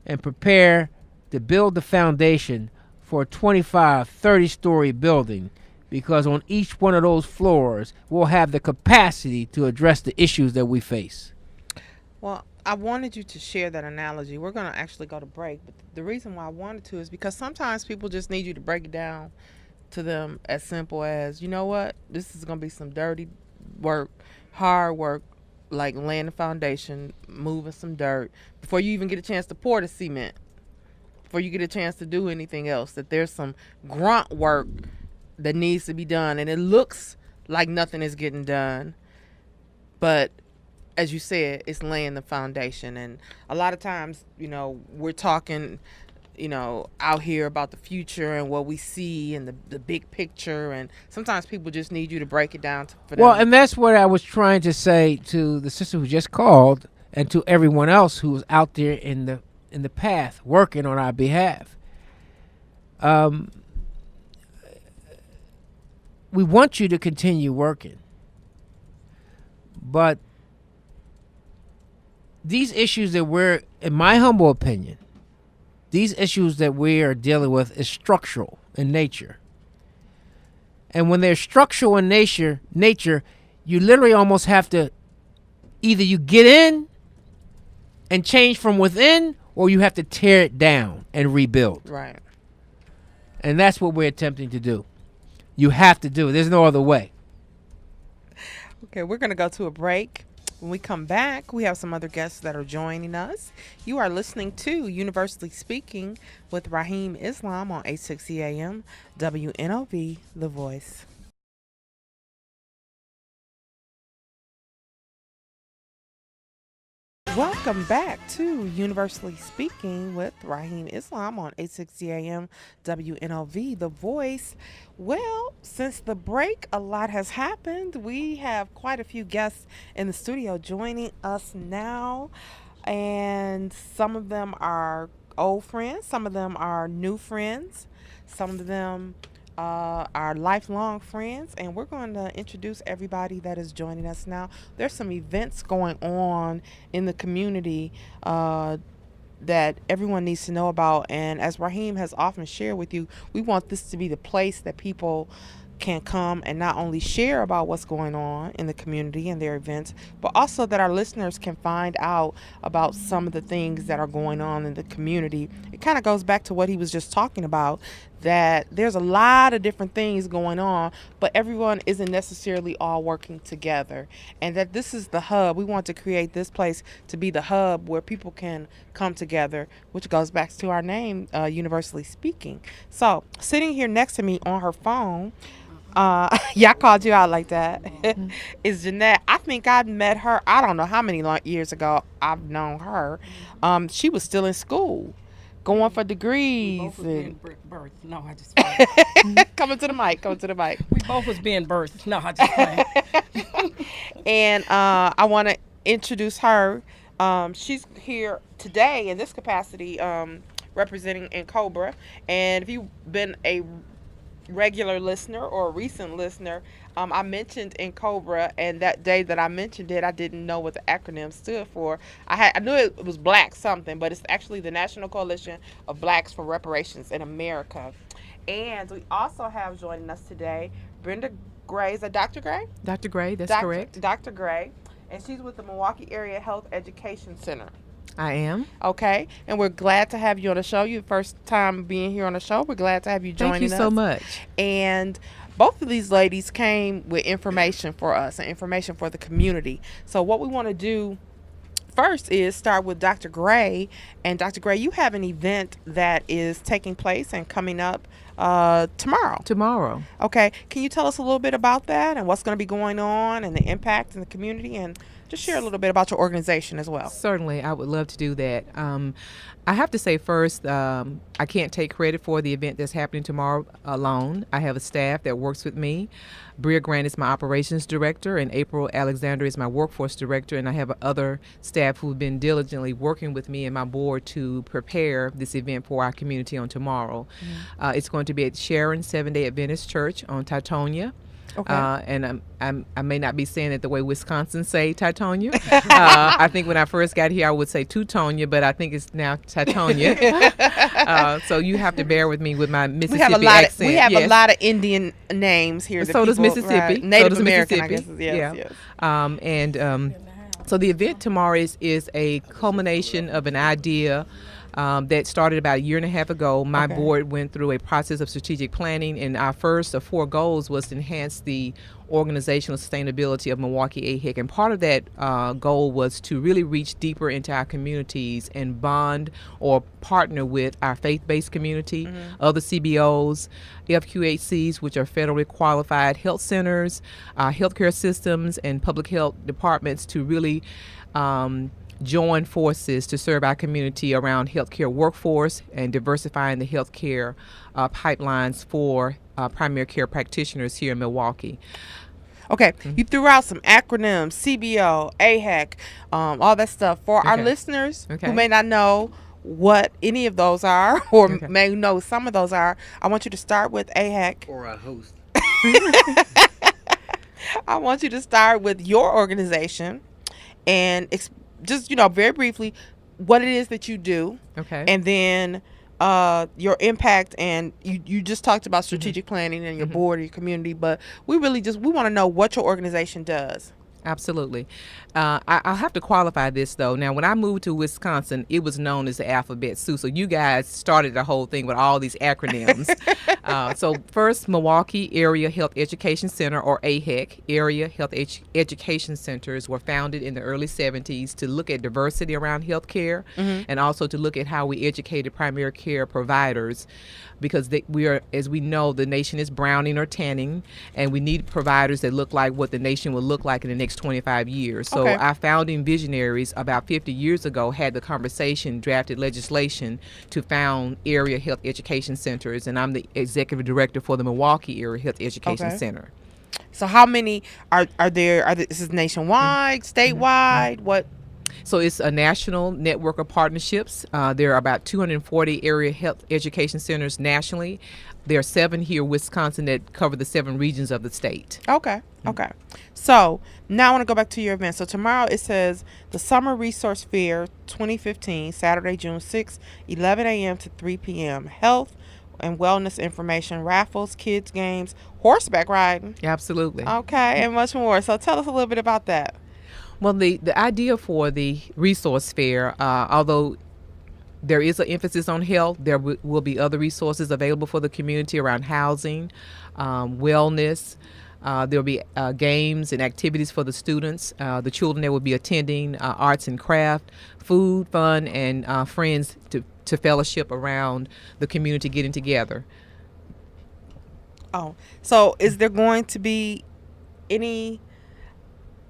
and prepare to build the foundation for a 25, 30-story building, because on each one of those floors, we'll have the capacity to address the issues that we face. Well, I wanted you to share that analogy. We're going to actually go to break, but the reason why I wanted to is because sometimes people just need you to break it down to them as simple as, you know what, this is going to be some dirty work, hard work, like laying the foundation, moving some dirt, before you even get a chance to pour the cement, before you get a chance to do anything else, that there's some grunt work that needs to be done, and it looks like nothing is getting done, but as you said, it's laying the foundation. And a lot of times, we're talking, out here about the future and what we see and the big picture, and sometimes people just need you to break it down for them. Well, and that's what I was trying to say to the sister who just called, and to everyone else who's out there in the path working on our behalf. We want you to continue working, but these issues that in my humble opinion, these issues that we are dealing with is structural in nature. And when they're structural in nature, you literally almost have to, either you get in and change from within, or you have to tear it down and rebuild. Right. And that's what we're attempting to do. You have to do it. There's no other way. Okay, we're going to go to a break. When we come back, we have some other guests that are joining us. You are listening to Universally Speaking with Rahim Islam on 860 AM, WNOV, The Voice. Welcome back to Universally Speaking with Rahim Islam on 860 AM, WNOV, The Voice. Well, since the break, a lot has happened. We have quite a few guests in the studio joining us now, and some of them are old friends, some of them are new friends, some of them are lifelong friends, and we're going to introduce everybody that is joining us now. There's some events going on in the community that everyone needs to know about, and as Rahim has often shared with you, we want this to be the place that people can come and not only share about what's going on in the community and their events, but also that our listeners can find out about some of the things that are going on in the community. It kind of goes back to what he was just talking about, that there's a lot of different things going on, but everyone isn't necessarily all working together, and that this is the hub. We want to create this place to be the hub where people can come together, which goes back to our name, Universally Speaking. So sitting here next to me on her phone, y'all called you out like that, is Jeanette. I think I met her, I don't know how many years ago I've known her. She was still in school, going for degrees. We both was being birthed. No, I just Coming to the mic. We both was being birthed. No, I just playing. And I want to introduce her. She's here today in this capacity, representing in Cobra. And if you've been a regular listener or a recent listener, I mentioned in Cobra, and that day that I mentioned it, I didn't know what the acronym stood for. I knew it was Black something, but it's actually the National Coalition of Blacks for Reparations in America. And we also have joining us today Brenda Gray. Is that Dr. Gray? Dr. Gray, that's correct. Dr. Gray, and she's with the Milwaukee Area Health Education Center. I am. Okay, and we're glad to have you on the show. Your first time being here on the show. We're glad to have you joining us. Thank you so much. And both of these ladies came with information for us and information for the community. So what we want to do first is start with Dr. Gray. And Dr. Gray, you have an event that is taking place and coming up tomorrow. Tomorrow. Okay. Can you tell us a little bit about that and what's going to be going on and the impact in the community, and just share a little bit about your organization as well? Certainly, I would love to do that. I have to say first, I can't take credit for the event that's happening tomorrow alone. I have a staff that works with me. Bria Grant is my operations director, and April Alexander is my workforce director, and I have other staff who've been diligently working with me and my board to prepare this event for our community on tomorrow. It's going to be at Sharon Seventh-day Adventist Church on Titonia. Okay. And I may not be saying it the way Wisconsin say Titonia. I think when I first got here, I would say Teutonia, but I think it's now Titonia. So you have to bear with me with my Mississippi accent. We have a lot of Indian names here. So does Mississippi. Right. Native so does American, Mississippi. I guess. Yes. So the event tomorrow is a culmination of an idea that started about a year and a half ago. My board went through a process of strategic planning, and our first of 4 goals was to enhance the organizational sustainability of Milwaukee AHEC. And part of that goal was to really reach deeper into our communities and bond or partner with our faith-based community, other CBOs, FQHCs, which are federally qualified health centers, healthcare systems, and public health departments to really join forces to serve our community around healthcare workforce and diversifying the healthcare pipelines for primary care practitioners here in Milwaukee. Okay, you threw out some acronyms, CBO, AHEC, all that stuff. For our listeners who may not know what any of those are or may know some of those are, I want you to start with AHEC. Or a host. I want you to start with your organization and just, very briefly, what it is that you do. Okay. And then your impact, and you just talked about strategic planning and your board and your community, but we really we want to know what your organization does. Absolutely. I'll have to qualify this, though. Now, when I moved to Wisconsin, it was known as the alphabet soup. So you guys started the whole thing with all these acronyms. So first, Milwaukee Area Health Education Center, or AHEC, Area Health Education Centers, were founded in the early 70s to look at diversity around health care and also to look at how we educated primary care providers, because we are, as we know, the nation is browning or tanning, and we need providers that look like what the nation will look like in the next 25 years. So our founding visionaries about 50 years ago had the conversation, drafted legislation to found area health education centers, and I'm the executive director for the Milwaukee Area Health Education Center. So how many are there? This is nationwide, statewide? What? So it's a national network of partnerships. There are about 240 area health education centers nationally. There are 7 here in Wisconsin that cover the 7 regions of the state. Okay. So now I want to go back to your event. So tomorrow it says the Summer Resource Fair 2015, Saturday, June 6th, 11 a.m. to 3 p.m. Health and wellness information, raffles, kids games, horseback riding. Absolutely. Okay, and much more. So tell us a little bit about that. Well, the idea for the resource fair, although there is an emphasis on health, there will be other resources available for the community around housing, wellness. There will be games and activities for the students, the children that will be attending, arts and craft, food, fun, and friends to fellowship around the community getting together. Oh, so is there going to be any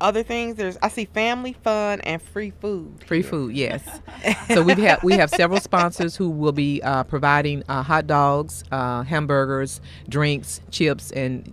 other things? I see family fun and free food. Free food, yes. So we have several sponsors who will be providing hot dogs, hamburgers, drinks, chips, and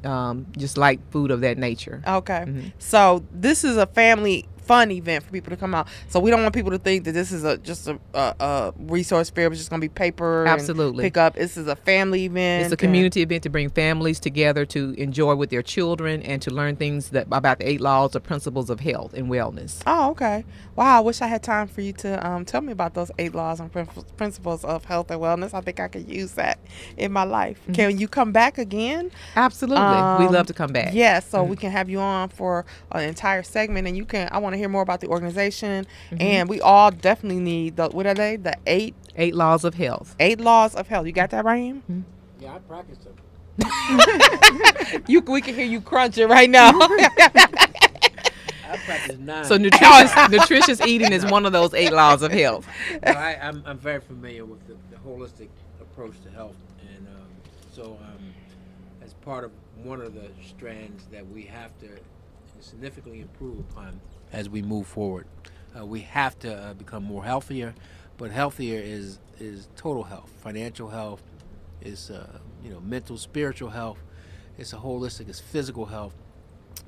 just light food of that nature. Okay. So this is a family fun event for people to come out. So we don't want people to think that this is just a resource fair. It's just going to be paper Absolutely. And pick up. This is a family event. It's a community event to bring families together to enjoy with their children and to learn things about the 8 laws or principles of health and wellness. Oh, okay. Wow, I wish I had time for you to tell me about those 8 laws and principles of health and wellness. I think I could use that in my life. Can you come back again? Absolutely. We'd love to come back. Yes, so we can have you on for an entire segment, and I want to hear more about the organization, and we all definitely need what are they? The 8 laws of health. 8 laws of health. You got that, Rahim? Yeah, I practiced them. We can hear you crunching right now. I practice 9. So nutritious eating is one of those 8 laws of health. No, I'm very familiar with the holistic approach to health, and as part of one of the strands that we have to significantly improve upon as we move forward, we have to become more healthier, but healthier is total health, financial health, is mental, spiritual health, it's a holistic, it's physical health.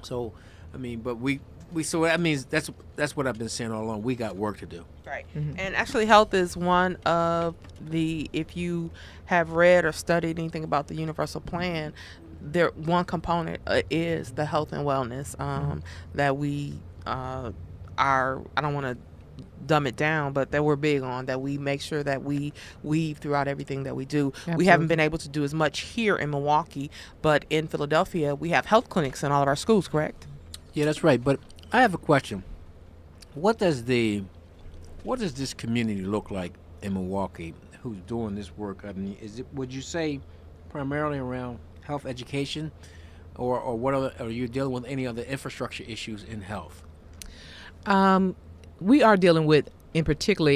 So, I mean, but we so that means that's what I've been saying all along. We got work to do. Right. And actually, health is one of the, if you have read or studied anything about the Universal Plan, one component is the health and wellness that we are, I don't want to dumb it down, but that we're big on, that we make sure that we weave throughout everything that we do. Absolutely. We haven't been able to do as much here in Milwaukee, but in Philadelphia, we have health clinics in all of our schools, correct? Yeah, that's right. But I have a question. What does this community look like in Milwaukee who's doing this work? I mean, would you say primarily around health education, or what are you dealing with any other infrastructure issues in health? We are dealing with, in particular,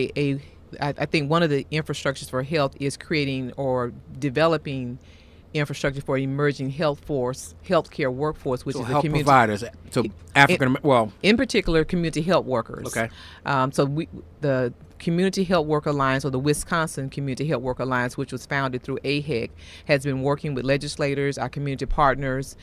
I think one of the infrastructures for health is creating or developing infrastructure for emerging healthcare workforce, which So is health the community providers, so in particular community health workers. Okay. The Community Health Worker Alliance, or the Wisconsin Community Health Worker Alliance, which was founded through AHEC, has been working with legislators, our community partners,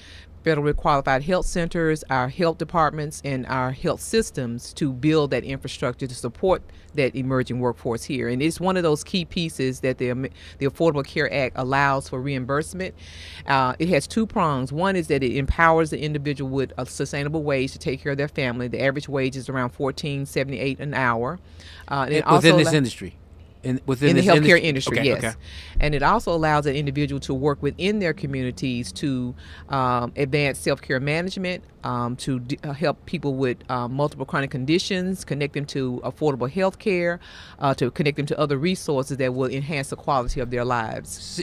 federally qualified health centers, our health departments, and our health systems to build that infrastructure to support that emerging workforce here. And it's one of those key pieces that the Affordable Care Act allows for reimbursement. It has 2 prongs. One is that it empowers the individual with a sustainable wage to take care of their family. The average wage is around $14.78 an hour. Within this industry. Within the this healthcare industry, okay, yes. Okay. And it also allows an individual to work within their communities to advance self-care management, to help people with multiple chronic conditions, connect them to affordable health care, to connect them to other resources that will enhance the quality of their lives.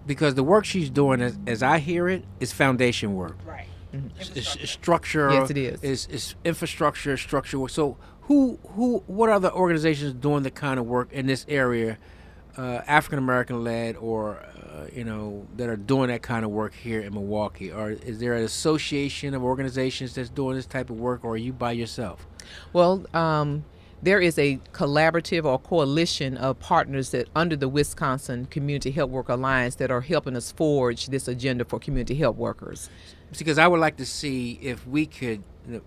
Because the work she's doing, as I hear it, is foundation work. Right. It's structure. Yes, it is. It's infrastructure, structure work. So what other organizations doing the kind of work in this area, African American led, or that are doing that kind of work here in Milwaukee? Or is there an association of organizations that's doing this type of work, or are you by yourself? Well, there is a collaborative or coalition of partners that under the Wisconsin Community Health Worker Alliance that are helping us forge this agenda for community health workers. Because I would like to see if we could,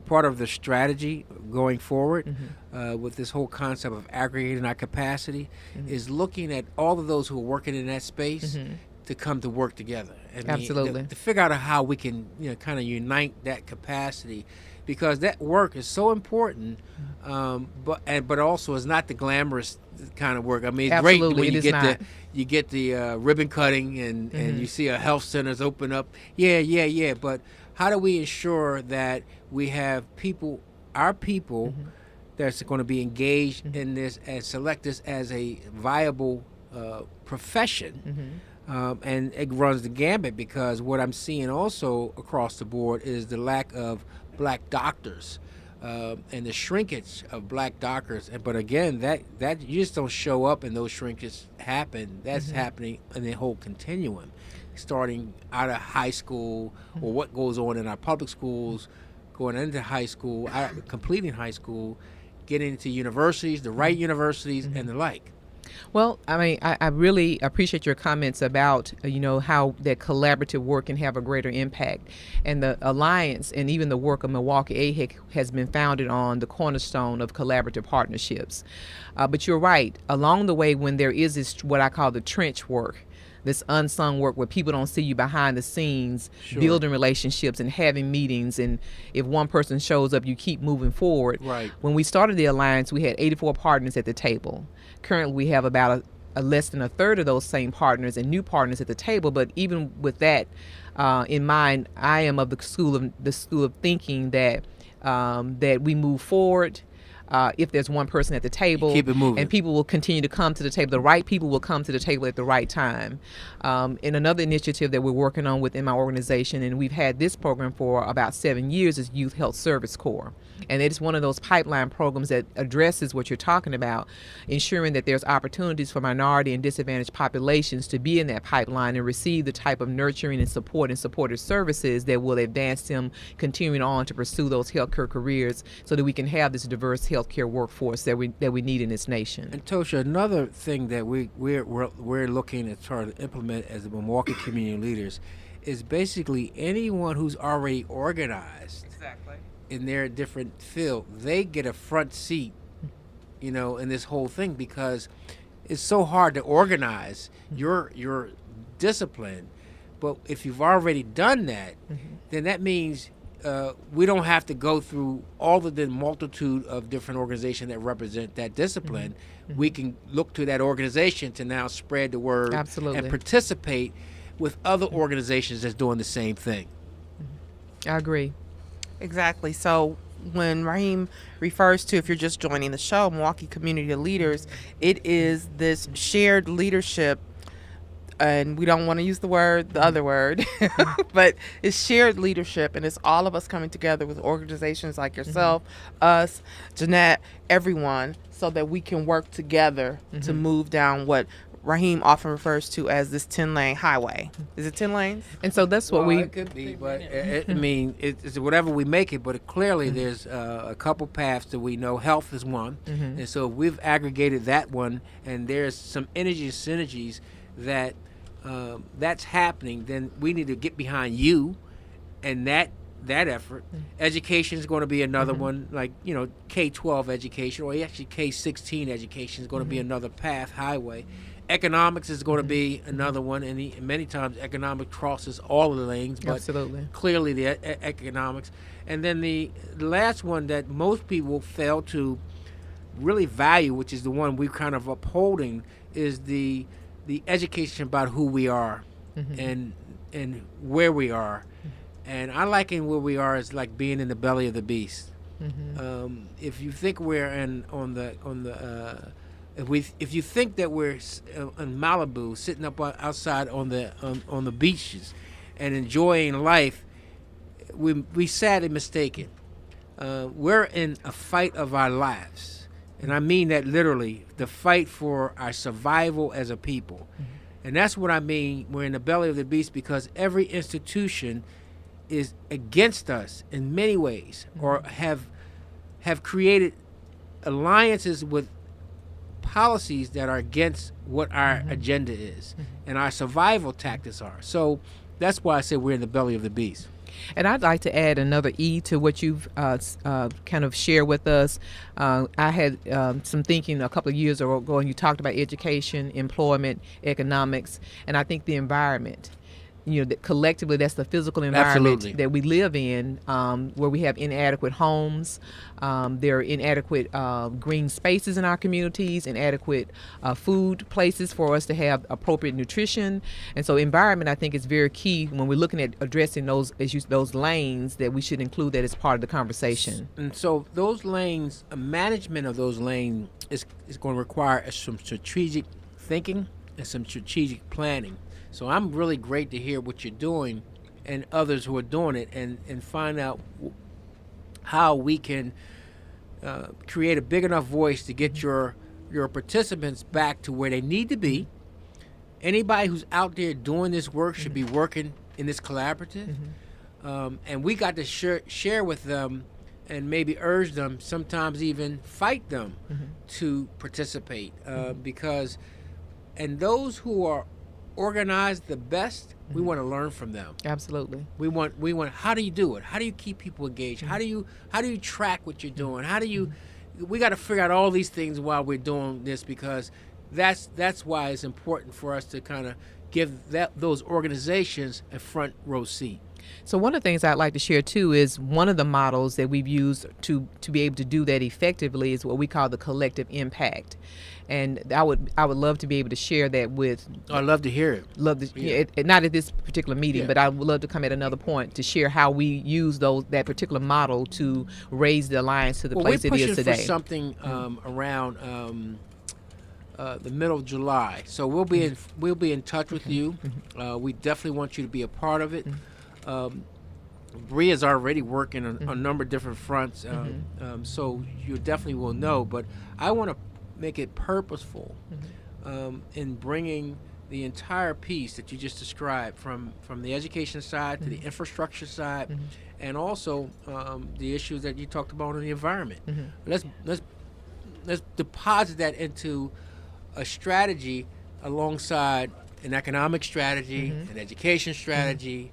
part of the strategy going forward with this whole concept of aggregating our capacity is looking at all of those who are working in that space to come to work together. Absolutely. To figure out how we can kind of unite that capacity, because that work is so important, but also is not the glamorous kind of work. I mean, it's Absolutely, great when it you get the ribbon cutting and you see a health centers open up. Yeah. But how do we ensure that we have our people that's going to be engaged in this and select this as a viable profession? And it runs the gambit, because what I'm seeing also across the board is the lack of black doctors and the shrinkage of black doctors. But again, that you just don't show up and those shrinkages happen. That's happening in the whole continuum, starting out of high school, or what goes on in our public schools, going into high school, completing high school, getting into universities, the right universities, and the like. Well, I mean, I really appreciate your comments about, how that collaborative work can have a greater impact. And the Alliance and even the work of Milwaukee AHEC has been founded on the cornerstone of collaborative partnerships. But you're right. Along the way, when there is this, what I call the trench work, this unsung work where people don't see you behind the scenes, building relationships and having meetings, and if one person shows up, you keep moving forward. Right. When we started the Alliance, we had 84 partners at the table. Currently, we have about a less than a third of those same partners and new partners at the table. But even with that in mind, I am of the school of thinking that that we move forward if there's one person at the table. Keep it moving. And people will continue to come to the table. The right people will come to the table at the right time. In another initiative that we're working on within my organization, and we've had this program for about 7 years, is Youth Health Service Corps. And it's one of those pipeline programs that addresses what you're talking about, ensuring that there's opportunities for minority and disadvantaged populations to be in that pipeline and receive the type of nurturing and support and supportive services that will advance them continuing on to pursue those healthcare careers, so that we can have this diverse healthcare workforce that we need in this nation. And Ptosha, another thing that we're looking at trying to implement as the Milwaukee community leaders is basically anyone who's already organized. Exactly. In their different field, they get a front seat, in this whole thing, because it's so hard to organize your discipline. But if you've already done that, then that means we don't have to go through all of the multitude of different organizations that represent that discipline. We can look to that organization to now spread the word. Absolutely. And participate with other organizations that's doing the same thing. I agree. Exactly. So when Rahim refers to, if you're just joining the show, Milwaukee Community Leaders, it is this shared leadership, and we don't want to use the other word, but it's shared leadership, and it's all of us coming together with organizations like yourself, us, Jeanette, everyone, so that we can work together to move down what Rahim often refers to as this 10-lane highway. Is it 10 lanes? And so that's what we... It could be, but it's whatever we make it, but clearly there's a couple paths that we know. Health is one, and so we've aggregated that one, and there's some energy synergies that's happening. Then we need to get behind you and that effort. Education is going to be another one, like K-12 education, or actually K-16 education is going to be another path, highway. Economics is going to be another one, and many times economics crosses all of the lanes, but Absolutely. Clearly the economics. And then the last one that most people fail to really value, which is the one we're kind of upholding, is the education about who we are and where we are. And I liken where we are as like being in the belly of the beast. If you think we're if you think that we're in Malibu, sitting up outside on the beaches and enjoying life, we sadly mistaken. We're in a fight of our lives, and I mean that literally, the fight for our survival as a people. And that's what I mean. We're in the belly of the beast because every institution is against us in many ways, or have created alliances with policies that are against what our agenda is and our survival tactics are. So that's why I say we're in the belly of the beast. And I'd like to add another E to what you've kind of shared with us. I had some thinking a couple of years ago, and you talked about education, employment, economics, and I think the environment. Collectively, that's the physical environment Absolutely. that we live in, where we have inadequate homes, there are inadequate green spaces in our communities, inadequate food places for us to have appropriate nutrition. And so environment, I think, is very key when we're looking at addressing those issues, those lanes, that we should include that as part of the conversation. And so those lanes, management of those lanes is going to require some strategic thinking and some strategic planning. So I'm really great to hear what you're doing and others who are doing it, and find out how we can create a big enough voice to get your participants back to where they need to be. Anybody who's out there doing this work should be working in this collaborative. And we got to share with them and maybe urge them, sometimes even fight them to participate, because those who are organized the best, we want to learn from them. Absolutely. We want how do you do it? How do you keep people engaged? How do you track what you're doing? We got to figure out all these things while we're doing this, because that's why it's important for us to kind of give those organizations a front row seat. So one of the things I'd like to share too is one of the models that we've used to be able to do that effectively is what we call the collective impact. And I would love to be able to share that with. I'd love to hear it. Love to, not at this particular meeting, Yeah. but I would love to come at another point to share how we use that particular model to raise the Alliance to the place it is We're pushing today. for something around the middle of July, so we'll be in touch with you. We definitely want you to be a part of it. Bria's already working on a number of different fronts, so you definitely will know. But I want to make it purposeful in bringing the entire piece that you just described, from the education side to the infrastructure side, and also the issues that you talked about on the environment. Let's deposit that into a strategy alongside an economic strategy, an education strategy.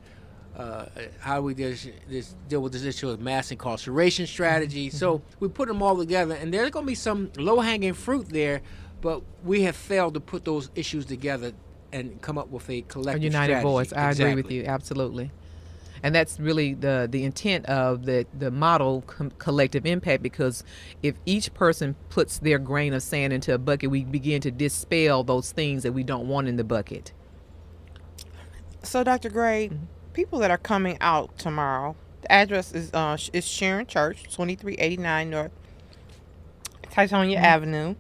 How we deal with this issue of mass incarceration strategy. So we put them all together, and there's going to be some low-hanging fruit there, but we have failed to put those issues together and come up with a collective united strategy. voice. I agree with you, absolutely. And that's really the intent of the model collective impact, because if each person puts their grain of sand into a bucket, we begin to dispel those things that we don't want in the bucket. So, Dr. Gray, people that are coming out tomorrow, the address is Sharon Church, 2389 North Titonia Avenue.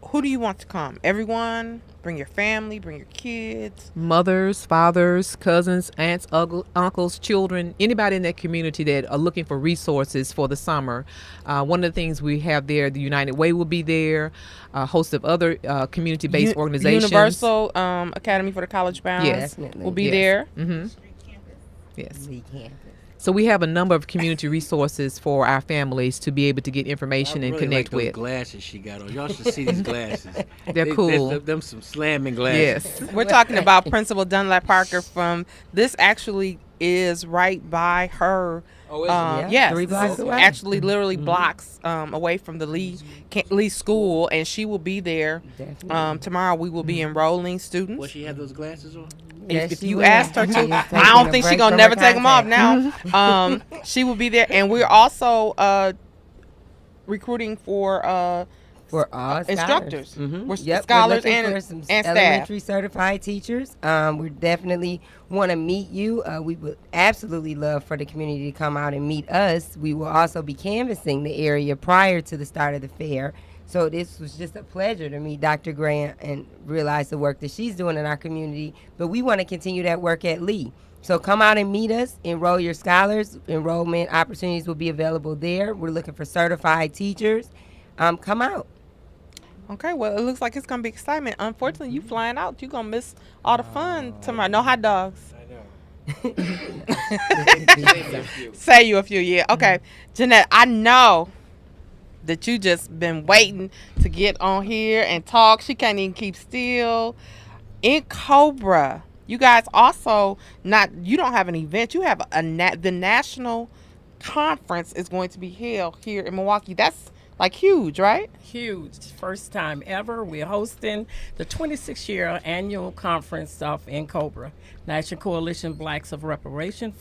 Who do you want to come? Everyone? Bring your family, bring your kids. Mothers, fathers, cousins, aunts, uncles, children, anybody in that community that are looking for resources for the summer. One of the things we have there, the United Way will be there, a host of other community-based organizations. Universal Academy for the College Bound Yes. will be there. Yes. We can't. So we have a number of community resources for our families to be able to get information and connect like those with. glasses she got on. Y'all should see these glasses. They're cool. Them some slamming glasses. Yes. We're talking about Principal Dunlap-Parker from, this actually is right by her. Oh, is it? Yes, 3 blocks this is away. actually literally blocks away from the Lee School, and she will be there. Definitely. Tomorrow we will be enrolling students. Will she have those glasses on? Yes, If she you will. asked her She's to, taking I don't a think she's break gonna from never her take them off contact. now. She will be there, and we're also recruiting for all instructors. Mm-hmm. We're Yep, scholars we're looking and for some staff. elementary certified teachers. We definitely want to meet you. We would absolutely love for the community to come out and meet us. We will also be canvassing the area prior to the start of the fair. So this was just a pleasure to meet Dr. Grant and realize the work that she's doing in our community. But we want to continue that work at Lee. So come out and meet us, enroll your scholars. Enrollment opportunities will be available there. We're looking for certified teachers. Come out. Okay, well, it looks like it's gonna be excitement. Unfortunately, you flying out, you're gonna miss all the fun tomorrow. No hot dogs. Say you a few, yeah. Okay, Jeanette, I know that you just been waiting to get on here and talk. She can't even keep still. In Cobra, you guys also you don't have an event. You have the national conference is going to be held here in Milwaukee. That's like huge, right? Huge. First time ever. We're hosting the 26th year annual conference of NCOBRA, National Coalition Blacks of Reparation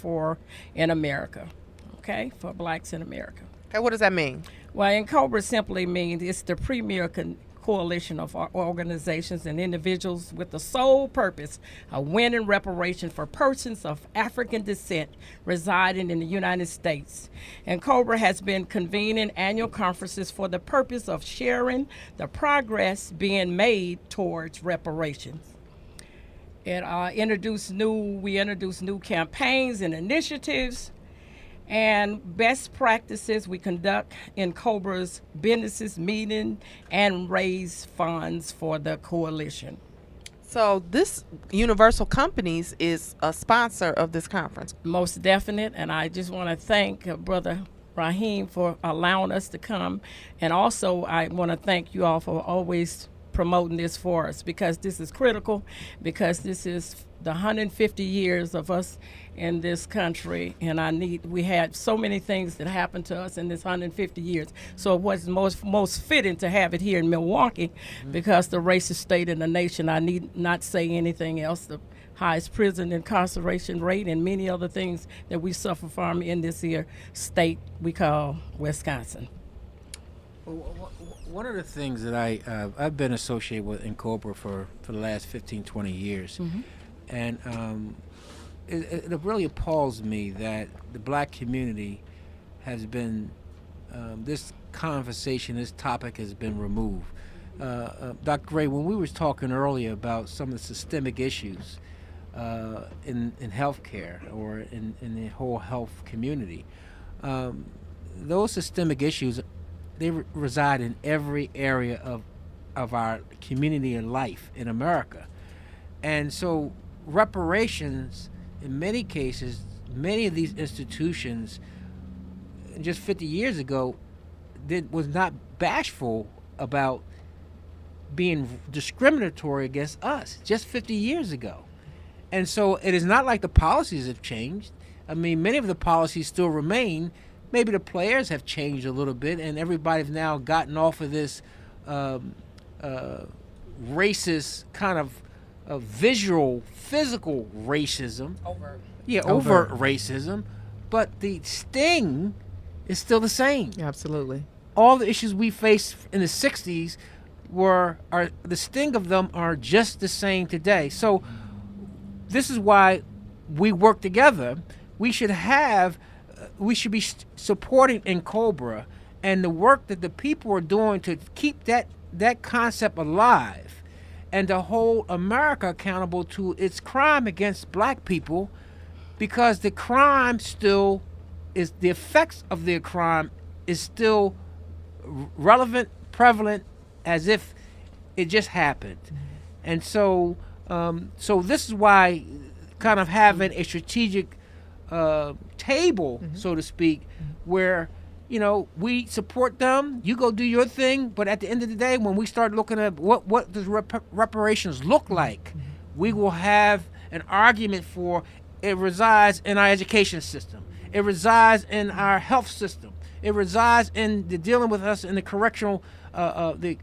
in America. Okay, for blacks in America. Okay, what does that mean? Well, NCOBRA simply means it's the premier coalition of organizations and individuals with the sole purpose of winning reparation for persons of African descent residing in the United States. And COBRA has been convening annual conferences for the purpose of sharing the progress being made towards reparations. We introduce new campaigns and initiatives and best practices we conduct in COBRA's businesses meeting and raise funds for the coalition. So this Universal Companies is a sponsor of this conference. Most definite, and I just want to thank Brother Rahim for allowing us to come, and also I want to thank you all for always promoting this for us, because this is critical, because this is the 150 years of us in this country, and we had so many things that happened to us in this 150 years. So it was most fitting to have it here in Milwaukee, because the racist state in the nation, I need not say anything else. The highest prison incarceration rate, and many other things that we suffer from in this here state we call Wisconsin. One of the things that I've been associated with in Cobra for the last 15, 20 years, and it really appalls me that the black community has been, this conversation, this topic has been removed. Dr. Gray, when we were talking earlier about some of the systemic issues in healthcare or in the whole health community, those systemic issues, they reside in every area of our community and life in America. And so reparations, in many cases, many of these institutions just 50 years ago was not bashful about being discriminatory against us just 50 years ago. And so it is not like the policies have changed. I mean, many of the policies still remain. Maybe the players have changed a little bit, and everybody's now gotten off of this racist kind of visual, physical racism. Overt racism. But the sting is still the same. Absolutely. All the issues we faced in the 60s the sting of them are just the same today. So this is why we work together. We should be supporting in Cobra and the work that the people are doing to keep that concept alive and to hold America accountable to its crime against black people, because the crime still is, the effects of their crime is still relevant, prevalent, as if it just happened. And so this is why kind of having a strategic table, so to speak, where, we support them, you go do your thing, but at the end of the day, when we start looking at what does reparations look like, we will have an argument for it resides in our education system. It resides in our health system. It resides in the dealing with us in the correctional, the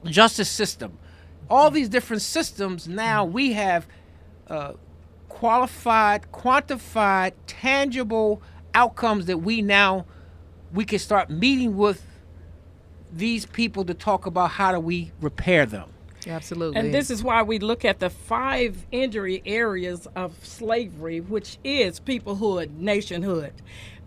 justice system. All these different systems, now we have qualified, quantified, tangible outcomes that we can start meeting with these people to talk about how do we repair them. Absolutely. And this is why we look at the 5 injury areas of slavery, which is peoplehood, nationhood,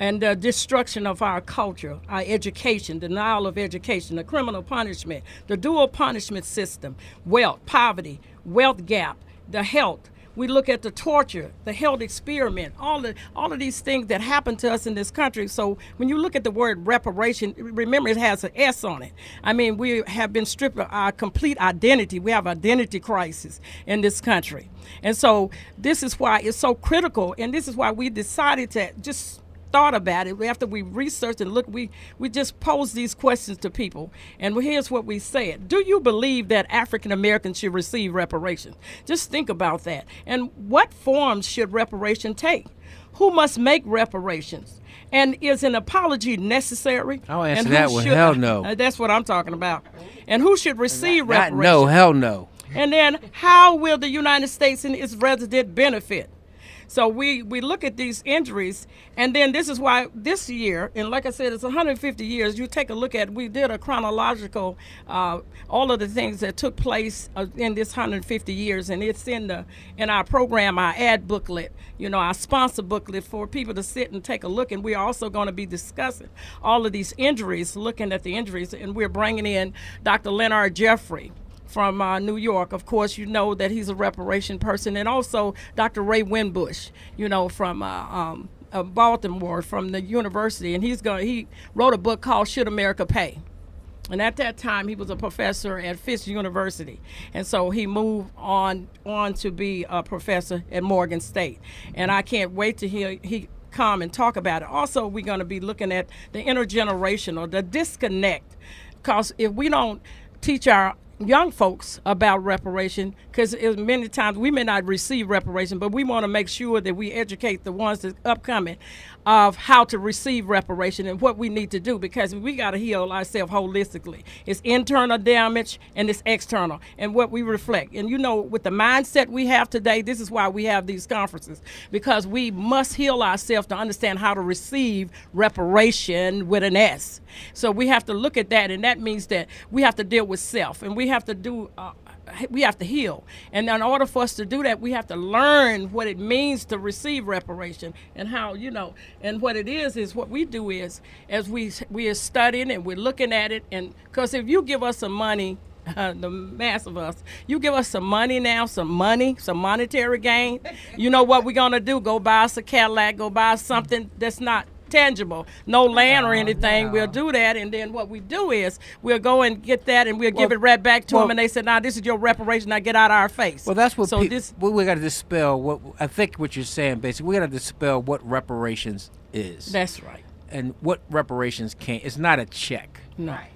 and the destruction of our culture, our education, denial of education, the criminal punishment, the dual punishment system, wealth, poverty, wealth gap, the health. We look at the torture, the health experiment, all of these things that happen to us in this country. So when you look at the word reparation, remember it has an S on it. I mean, we have been stripped of our complete identity. We have identity crisis in this country. And so this is why it's so critical, and this is why we decided to just thought about it. After we researched and looked, we just posed these questions to people. And here's what we said. Do you believe that African Americans should receive reparations? Just think about that. And what forms should reparation take? Who must make reparations? And is an apology necessary? I'll answer that one. Hell no. That's what I'm talking about. And who should receive reparations? No, hell no. And then how will the United States and its resident benefit? So we look at these injuries, and then this is why this year, and like I said, it's 150 years, you take a look at, we did a chronological, all of the things that took place in this 150 years, and it's in our program, our ad booklet, our sponsor booklet for people to sit and take a look, and we're also going to be discussing all of these injuries, looking at the injuries, and we're bringing in Dr. Leonard Jeffrey from New York. Of course, you know that he's a reparation person, and also Dr. Ray Winbush, from Baltimore, from the university, and he wrote a book called Should America Pay? And at that time, he was a professor at Fisk University, and so he moved on to be a professor at Morgan State. And I can't wait to hear he come and talk about it. Also, we're going to be looking at the intergenerational, the disconnect, because if we don't teach our young folks about reparation, because many times we may not receive reparation, but we want to make sure that we educate the ones that upcoming of how to receive reparation and what we need to do, because we got to heal ourselves holistically. It's internal damage and it's external, and what we reflect. And with the mindset we have today, this is why we have these conferences, because we must heal ourselves to understand how to receive reparation with an S. So we have to look at that, and that means that we have to deal with self, and we have to heal. And in order for us to do that, we have to learn what it means to receive reparation, and how, and what it is what we do is, as we are studying and we're looking at it, and because if you give us some money, the mass of us, you give us some money now, some monetary gain, you know what we're going to do? Go buy us a Cadillac, go buy us something that's not tangible, no land or anything. We'll do that, and then what we do is we'll go and get that, and we'll give it right back to them, and they say, "Now this is your reparation. Now get out of our face." Well, that's what. So we got to dispel. What I think what you're saying, basically, we got to dispel what reparations is. That's right. And what reparations can't. It's not a check. No. Right.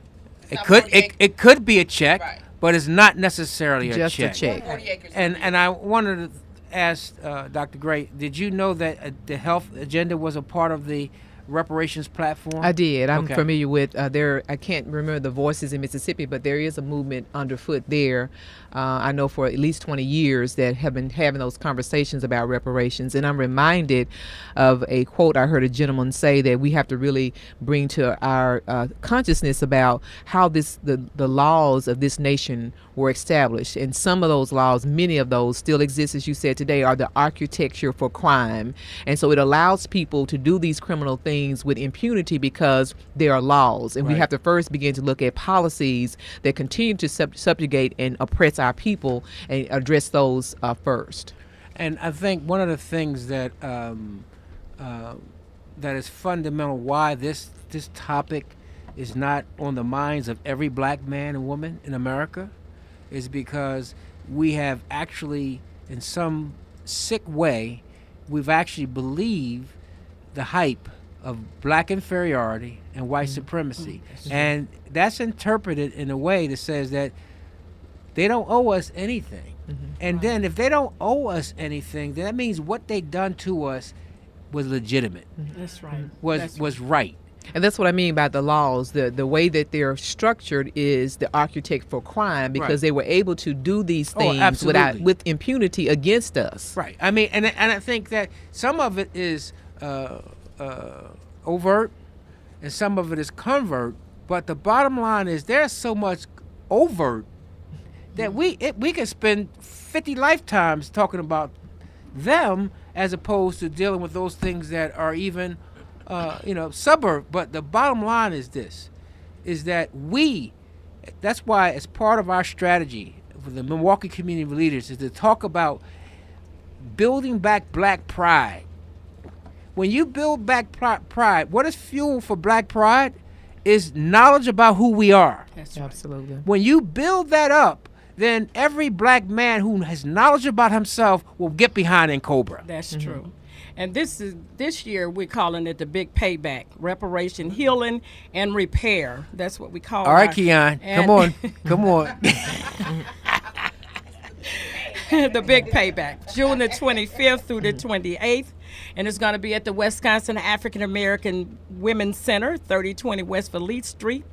It could be a check, Right. but it's not necessarily Just a a check. check. 40 acres. And I wanted to ask Dr. Gray, did you know that the health agenda was a part of the reparations platform? I did. I'm Okay. familiar with there. I can't remember the voices in Mississippi, but there is a movement underfoot there. I know for at least 20 years that have been having those conversations about reparations. And I'm reminded of a quote I heard a gentleman say that we have to really bring to our consciousness about how the laws of this nation were established. And some of those laws, many of those still exist, as you said today, are the architecture for crime. And so it allows people to do these criminal things with impunity because there are laws. And we Right. have to first begin to look at policies that continue to subjugate and oppress our people and address those first. And I think one of the things that that is fundamental why this topic is not on the minds of every black man and woman in America is because we have actually, in some sick way, we've actually believed the hype of black inferiority and white supremacy. And that's interpreted in a way that says that they don't owe us anything. And then if they don't owe us anything, then that means what they done to us was legitimate, That's right. was right. And that's what I mean by the laws. The way that they're structured is the architect for crime, because Right. they were able to do these Oh, things absolutely. with impunity against us. Right. I mean, and I think that some of it is overt and some of it is covert, but the bottom line is there's so much overt that we can spend 50 lifetimes talking about them as opposed to dealing with those things that are even suburb. But the bottom line is this, is that that's why as part of our strategy for the Milwaukee community leaders is to talk about building back black pride. When you build back pride, what is fuel for black pride is knowledge about who we are. That's right. Absolutely. When you build that up, then every black man who has knowledge about himself will get behind in Cobra. That's true. And this year we're calling it the big payback, reparation, healing, and repair. That's what we call it. All right, Keon, come on. The big payback, June the 25th through the 28th. And it's going to be at the Wisconsin African American Women's Center, 3020 West Fleet Street,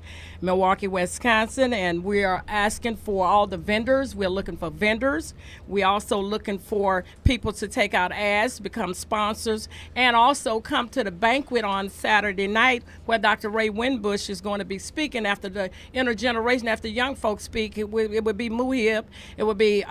Milwaukee, Wisconsin. And we are asking for all the vendors. We're looking for vendors. We're also looking for people to take out ads, become sponsors, and also come to the banquet on Saturday night where Dr. Ray Winbush is going to be speaking after the intergeneration, after young folks speak. It would be Muhib. It would be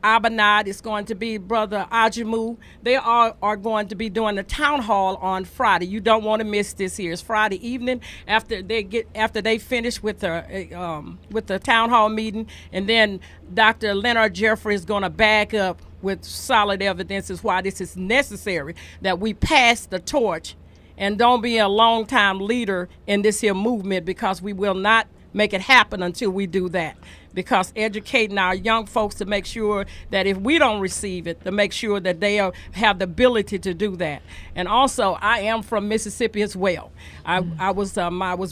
Abanad. Is going to be Brother Ajimu. They all are going to be doing the town hall on Friday. You don't want to miss this here. It's Friday evening after they finish with the town hall meeting, and then Dr. Leonard Jeffrey is going to back up with solid evidence as why this is necessary, that we pass the torch and don't be a long time leader in this here movement, because we will not make it happen until we do that. because educating our young folks to make sure that if we don't receive it, to make sure that they have the ability to do that. And also, I am from Mississippi as well. I was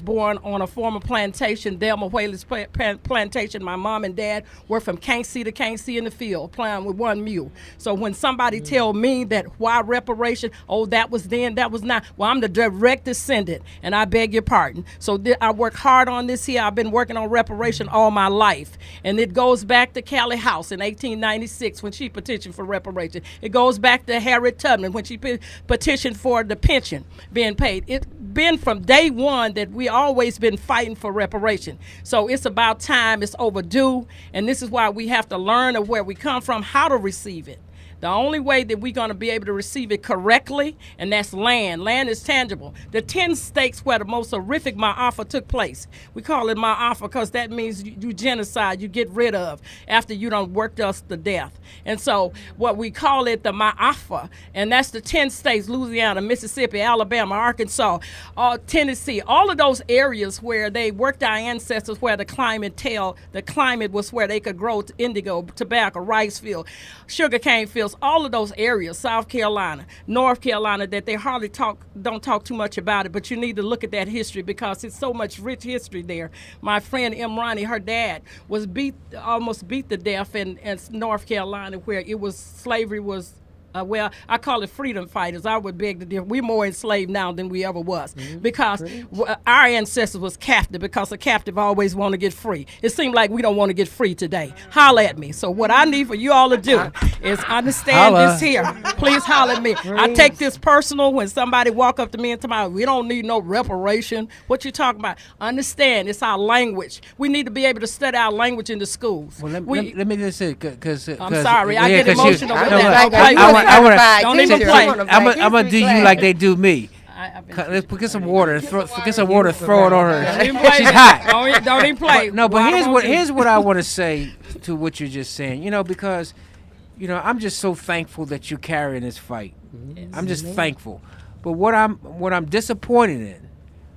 born on a former plantation, Delma Whaley's plantation. My mom and dad were from can't see to can't see in the field, playing with one mule. So when somebody tell me that why reparation, oh, that was then, that was not, well, I'm the direct descendant, and I beg your pardon. So I work hard on this here. I've been working on reparation all my life. And it goes back to Callie House in 1896 when she petitioned for reparation. It goes back to Harriet Tubman when she petitioned for the pension being paid. It's been from day one that we always been fighting for reparation. So it's about time. It's overdue. And this is why we have to learn of where we come from, how to receive it. The only way that we're going to be able to receive it correctly, and that's land. Land is tangible. The 10 states where the most horrific Ma'afa took place, we call it Ma'afa because that means you genocide, you get rid of after you done worked us to death. And so what we call it the Ma'afa, and that's the 10 states, Louisiana, Mississippi, Alabama, Arkansas, Tennessee, all of those areas where they worked our ancestors, where the climate was where they could grow indigo, tobacco, rice field, sugarcane fields, all of those areas, South Carolina, North Carolina, that they hardly don't talk too much about it, but you need to look at that history because it's so much rich history there. My friend Imrani, her dad was almost beat to death in North Carolina, where it was slavery was. Well, I call it freedom fighters. I would beg to differ. We're more enslaved now than we ever was because our ancestors was captive because a captive always want to get free. It seems like we don't want to get free today. Holler at me. So what I need for you all to do is understand this here. Please holler at me. I take this personal when somebody walk up to me and tell me, we don't need no reparation. What you talking about? Understand, it's our language. We need to be able to study our language in the schools. Well, let me just say, because I'm sorry, I get emotional with that. Don't even play. I'm gonna do you like they do me. Let's get some water. Throw it on her. She's hot. Don't even play. No, but here's what I want to say to what you're just saying. Because I'm just so thankful that you're carrying this fight. I'm just thankful. But what I'm disappointed in,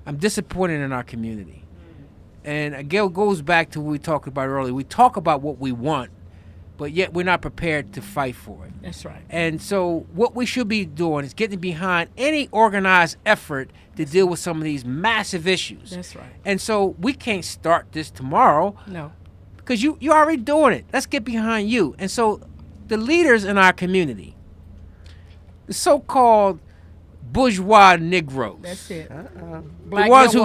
I'm disappointed in our community. And again, it goes back to what we talked about earlier. We talk about what we want, but yet we're not prepared to fight for it. That's right. And so what we should be doing is getting behind any organized effort to deal with some of these massive issues. That's right. And so we can't start this tomorrow. No. Because you're already doing it. Let's get behind you. And so the leaders in our community, the so-called bourgeois Negroes. That's it. The ones who,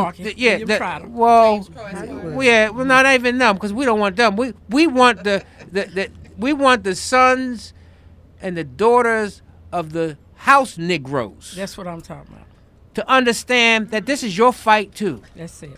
not even them, because we don't want them. We want the sons and the daughters of the house Negroes. That's what I'm talking about. To understand that this is your fight too. That's it.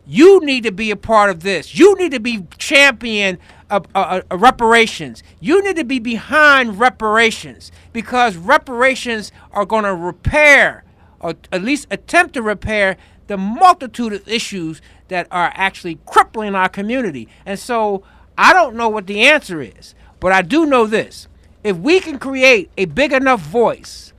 You need to be a part of this. You need to be champion of reparations. You need to be behind reparations because reparations are going to repair, or at least attempt to repair, the multitude of issues that are actually crippling our community. And so I don't know what the answer is, but I do know this. If we can create a big enough voice,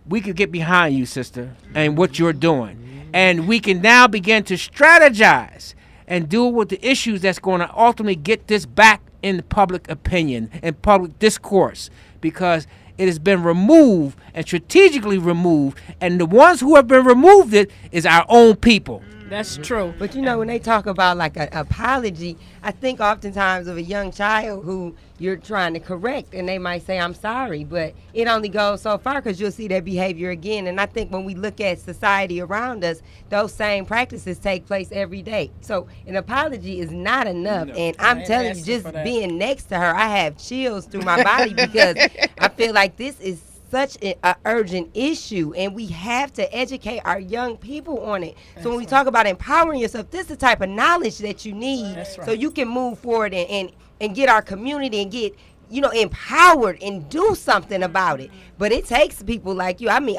we could get behind you, sister, and what you're doing. And we can now begin to strategize and deal with the issues that's going to ultimately get this back in the public opinion and public discourse, because it has been removed and strategically removed, and the ones who have been removed it is our own people. That's true. But when they talk about like an apology, I think oftentimes of a young child who you're trying to correct, and they might say, I'm sorry, but it only goes so far because you'll see that behavior again. And I think when we look at society around us, those same practices take place every day. So an apology is not enough. No. And I'm telling you, just being next to her, I have chills through my body because I feel like this is such an urgent issue, and we have to educate our young people on it. So when we talk about empowering yourself, this is the type of knowledge that you need so you can move forward and get our community and get empowered and do something about it. But it takes people like you. I mean,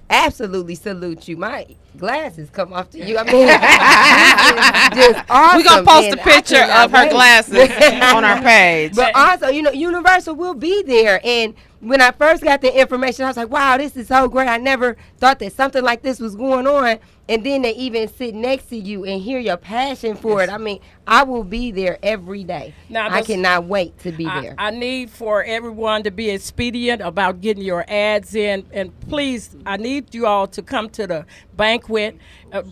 absolutely salute you. My glasses come off to you. I mean, this is just awesome. We're going to post and a I picture cannot of her wait. glasses on our page. But also, Universal will be there. And when I first got the information, I was like, wow, this is so great. I never thought that something like this was going on. And then they even sit next to you and hear your passion for it. I mean, I will be there every day. Now, I cannot wait to be there. I need for everyone to be expedient about getting your ads in. And please, I need you all to come to the banquet,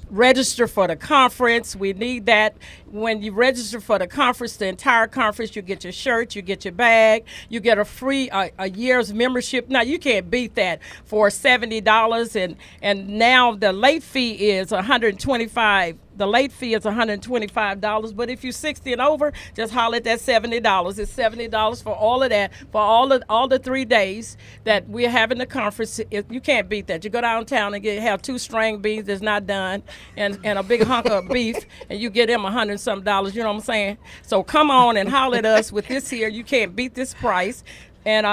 register for the conference. We need that. When you register for the conference, the entire conference, you get your shirt, you get your bag, you get a free a year's membership. Now, you can't beat that for $70. And now the late fee is $125. The late fee is $125, but if you're 60 and over, just holler at that $70. It's $70 for all of that, for all the 3 days that we're having the conference. You can't beat that. You go downtown and have 2 string beans that's not done, and a big hunk of beef, and you get them $100-something. You know what I'm saying? So come on and holler at us with this here. You can't beat this price. And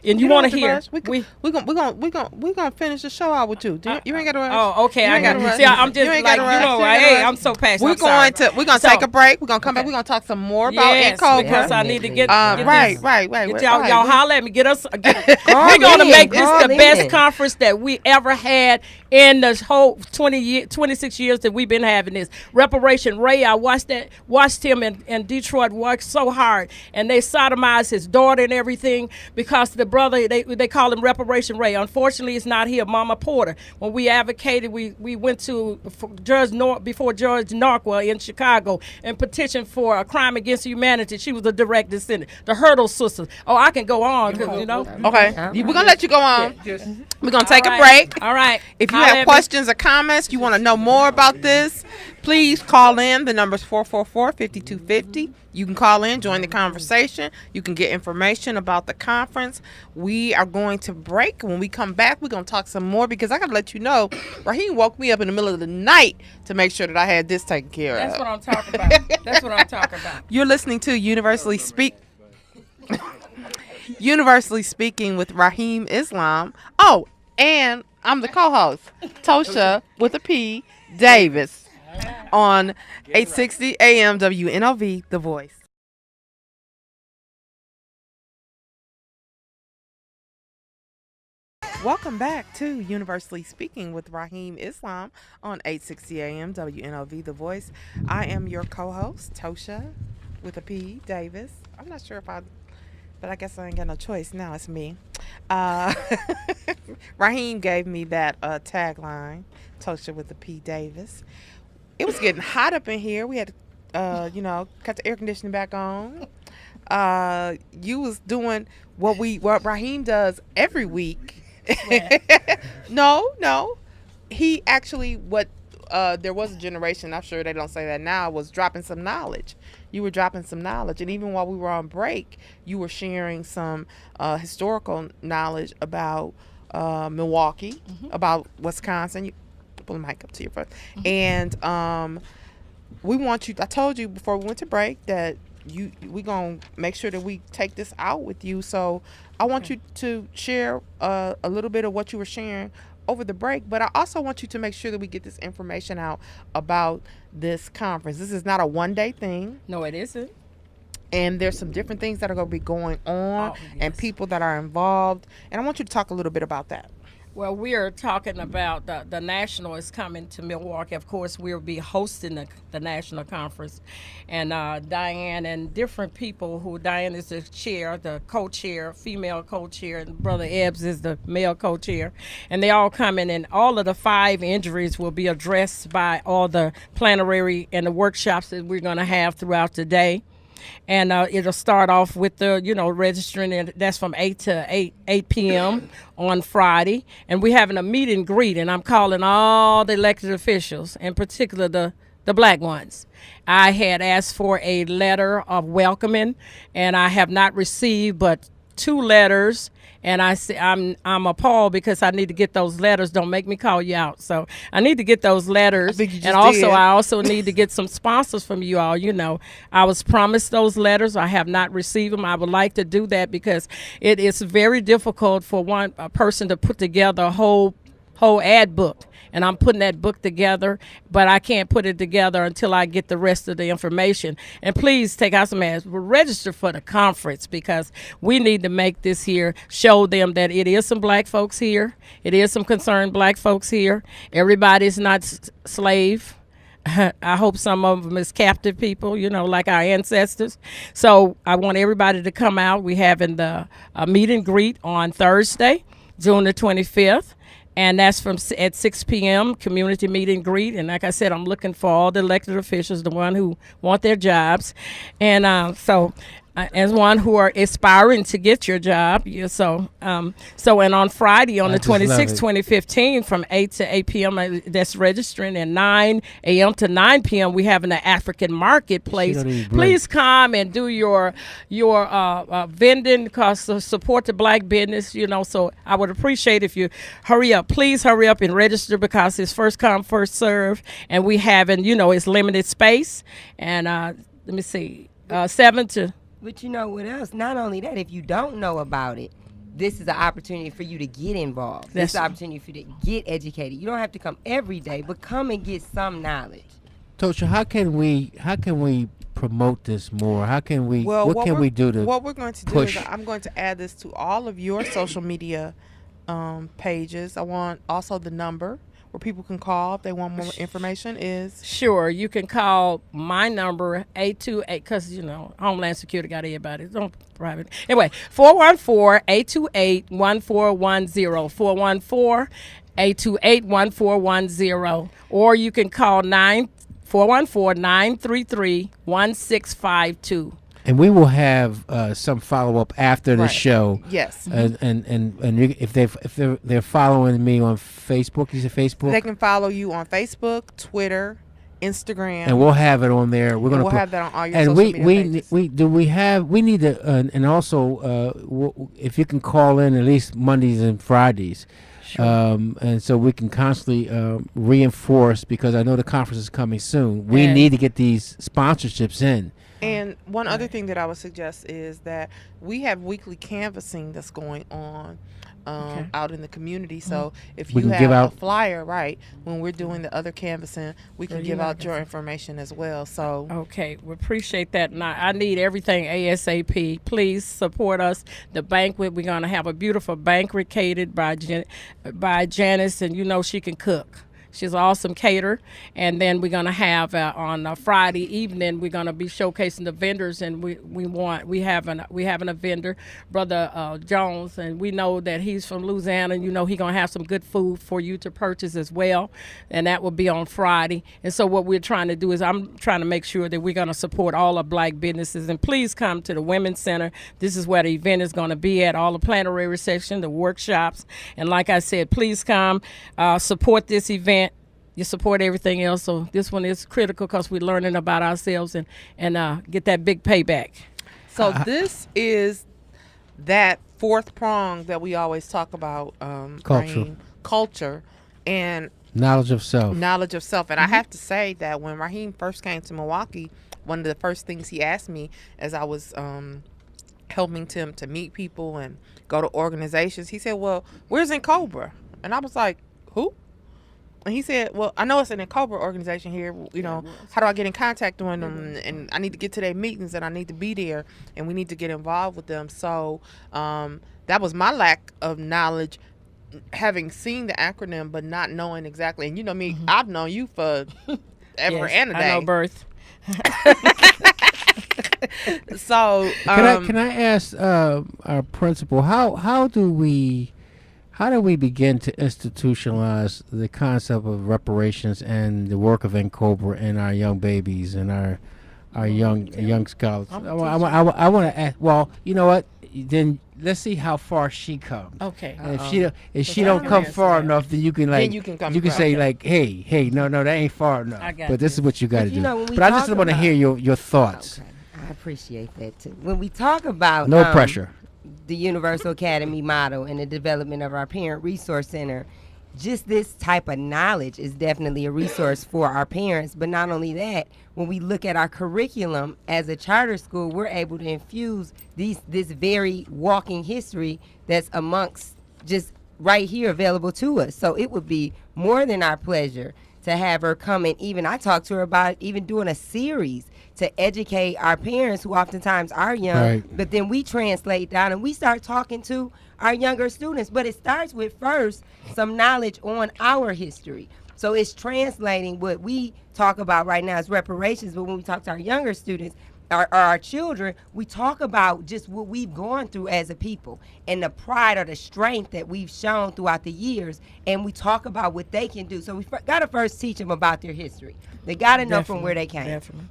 you want to hear? We're gonna finish the show out with you. You ain't got to rush. Oh, okay. You ain't gotta rush. See, I'm just You ain't like, gotta rush. You ain't hey, gotta I'm so passionate. We're gonna take a break. We're gonna come back. We're gonna talk some more about yes, Cobra. because I need to get right. Y'all holler at me. We're gonna make this the best conference that we ever had in the whole 26 years that we've been having this. Reparation Ray, I watched him in Detroit work so hard, and they sodomized his daughter and everything because the brother, they call him Reparation Ray. Unfortunately, it's not here. Mama Porter. When we advocated, we went to before Judge Narqua in Chicago and petitioned for a crime against humanity. She was a direct descendant. The Hurdle sisters. Oh, I can go on, you know. Okay, we're gonna let you go on. We're gonna take a break. All right. If you have questions or comments, you want to know more about this, please call in. The number's 444-5250. You can call in, join the conversation. You can get information about the conference. We are going to break. When we come back, we're going to talk some more because I got to let you know, Rahim woke me up in the middle of the night to make sure that I had this taken care That's of. what I'm talking about. That's what I'm talking about. You're listening to Universally Speaking with Rahim Islam. Oh, and I'm the co-host, Ptosha with a P, Davis, on 860 AM WNOV, The Voice. Welcome back to Universally Speaking with Rahim Islam on 860 AM WNOV, The Voice. I am your co-host, Ptosha with a P, Davis. I'm not sure but I guess I ain't got no choice. Now it's me. Rahim gave me that tagline, Ptosha with a P, Davis. It was getting hot up in here. We had to, cut the air conditioning back on. You was doing what Rahim does every week. No. He actually, there was a generation, I'm sure they don't say that now, was dropping some knowledge. You were dropping some knowledge. And even while we were on break, you were sharing some historical knowledge about Milwaukee, about Wisconsin. Pull the mic up to your front. And we want you, I told you before we went to break that we're going to make sure that we take this out with you. So I want you to share a little bit of what you were sharing over the break, but I also want you to make sure that we get this information out about this conference. This is not a one-day thing. No, it isn't. And there's some different things that are going to be going on and people that are involved. And I want you to talk a little bit about that. Well, we are talking about the National is coming to Milwaukee. Of course, we'll be hosting the National Conference. And Diane and different people Diane is the chair, the co-chair, female co-chair, and Brother Ebbs is the male co-chair. And they all come in, and all of the 5 injuries will be addressed by all the plenary and the workshops that we're going to have throughout the day. And it'll start off with the, registering, and that's from 8 to 8 p.m. on Friday. And we're having a meet and greet, and I'm calling all the elected officials, in particular the black ones. I had asked for a letter of welcoming, and I have not received but 2 letters. And I say I'm appalled because I need to get those letters. Don't make me call you out. So I need to get those letters. And also, I also need to get some sponsors from you all. I was promised those letters. I have not received them. I would like to do that because it is very difficult for a person to put together a whole whole ad book. And I'm putting that book together, but I can't put it together until I get the rest of the information. And please take out some ads. Register for the conference because we need to make this here, show them that it is some black folks here. It is some concerned black folks here. Everybody's not slave. I hope some of them is captive people, like our ancestors. So I want everybody to come out. We're having the meet and greet on Thursday, June the 25th. And that's at 6 p.m., community meet and greet. And like I said, I'm looking for all the elected officials, the one who want their jobs. And as one who are aspiring to get your job. And on Friday, on the 26th, 2015, from 8 to 8 p.m., that's registering, and 9 a.m. to 9 p.m., we have an African marketplace. Please come and do your vending, because to support the black business, so I would appreciate if you hurry up. Please hurry up and register, because it's first come, first serve, and we having, it's limited space. And let me see, 7 to... But you know what else? Not only that, if you don't know about it, this is an opportunity for you to get involved. This is an opportunity for you to get educated. You don't have to come every day, but come and get some knowledge. Ptosha, how can we promote this more? What can we do to What we're going to push? do is I'm going to add this to all of your social media pages. I want also the number where people can call if they want more information is. Sure, you can call my number 828, because Homeland Security got everybody. Don't private. Anyway, 414-828-1410. 414-828-1410. Or you can call 414-933-1652. And we will have some follow up after the show. Yes. And if they're following me on Facebook, you say Facebook. They can follow you on Facebook, Twitter, Instagram, and we'll have it on there. We'll have that on all your and social media pages. we need to and also if you can call in at least Mondays and Fridays. Sure. And so we can constantly reinforce, because I know the conference is coming soon. We need to get these sponsorships in. And one other thing that I would suggest is that we have weekly canvassing that's going on out in the community. So if you have a flyer, right, when we're doing the other canvassing, we can give out your information as well. So okay, we appreciate that. Now I need everything ASAP. Please support us. The banquet, we're gonna have a beautiful banquet catered by Janice, and she can cook. She's an awesome caterer. And then we're going to have on Friday evening, we're going to be showcasing the vendors, and we having a vendor, Brother Jones, and we know that he's from Louisiana, and he's going to have some good food for you to purchase as well. And that will be on Friday. And so what we're trying to do is I'm trying to make sure that we're going to support all the black businesses. And please come to the Women's Center. This is where the event is going to be at, all the plenary section, the workshops. And like I said, please come support this event. You support everything else, so this one is critical because we're learning about ourselves and get that big payback. So this is that fourth prong that we always talk about, culture and knowledge of self. And I have to say that when Rahim first came to Milwaukee, one of the first things he asked me as I was helping him to meet people and go to organizations, he said, well, where's Cobra? And I was like, who? And he said, well, I know it's an Cobra organization here. How do I get in contact with them? And I need to get to their meetings, and I need to be there, and we need to get involved with them. So that was my lack of knowledge, having seen the acronym but not knowing exactly. And me, I've known you for ever and a day. I know birth. So can I ask our principal, how do we begin to institutionalize the concept of reparations and the work of NCOBRA in our young babies and our young scholars? I want to ask. Well, you know what? Then let's see how far she comes. Okay. If she don't come far enough, then you can say like, hey, no, that ain't far enough. But this is what you got to do. But I just want to hear your thoughts. Okay. I appreciate that too. When we talk about no pressure. The Universal Academy model and the development of our Parent Resource Center, just this type of knowledge is definitely a resource for our parents. But not only that, when we look at our curriculum as a charter school, we're able to infuse this very walking history that's amongst just right here available to us. So it would be more than our pleasure to have her come, and even I talked to her about even doing a series to educate our parents who oftentimes are young, Right. but then we translate down and we start talking to our younger students. But it starts with first some knowledge on our history. So it's translating what we talk about right now as reparations, but when we talk to our younger students, our children, we talk about just what we've gone through as a people and the pride or the strength that we've shown throughout the years, and we talk about what they can do. So we got to first teach them about their history. They got to know from where they came. Definitely.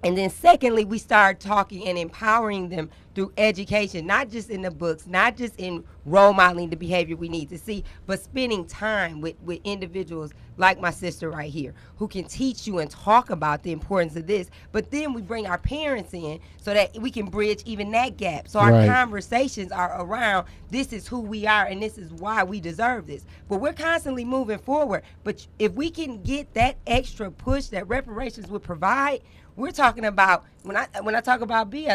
And then secondly, we start talking and empowering them through education, not just in the books, not just in role modeling the behavior we need to see, but spending time with individuals like my sister right here who can teach you and talk about the importance of this. But then we bring our parents in so that we can bridge even that gap. So our Right. conversations are around, this is who we are and this is why we deserve this. But we're constantly moving forward. But if we can get that extra push that reparations would provide, we're talking about, when I talk about Lee,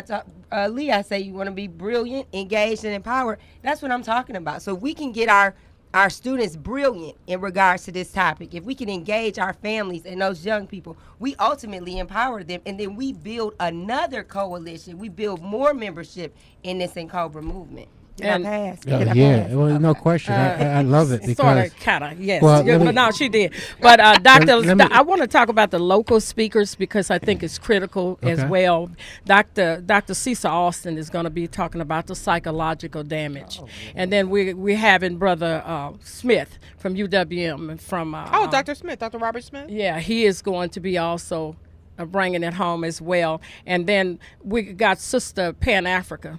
I say you want to be brilliant, engaged, and empowered. That's what I'm talking about. So if we can get our students brilliant in regards to this topic, if we can engage our families and those young people, we ultimately empower them, and then we build another coalition. We build more membership in this Cobra movement. Did And- I pass? Oh, Did I yeah, pass? well, no question. I love it because Sort of, kind of, yes. Well, Yeah, let me- but no, she did. But Doctor, let me- I want to talk about the local speakers because I think it's critical as Okay. well. Dr. Cecil Austin is going to be talking about the psychological damage, and then we're having Brother Smith from UWM and from Dr. Smith, Dr. Robert Smith. Yeah, he is going to be also bringing it home as well. And then we got Sister Pan Africa.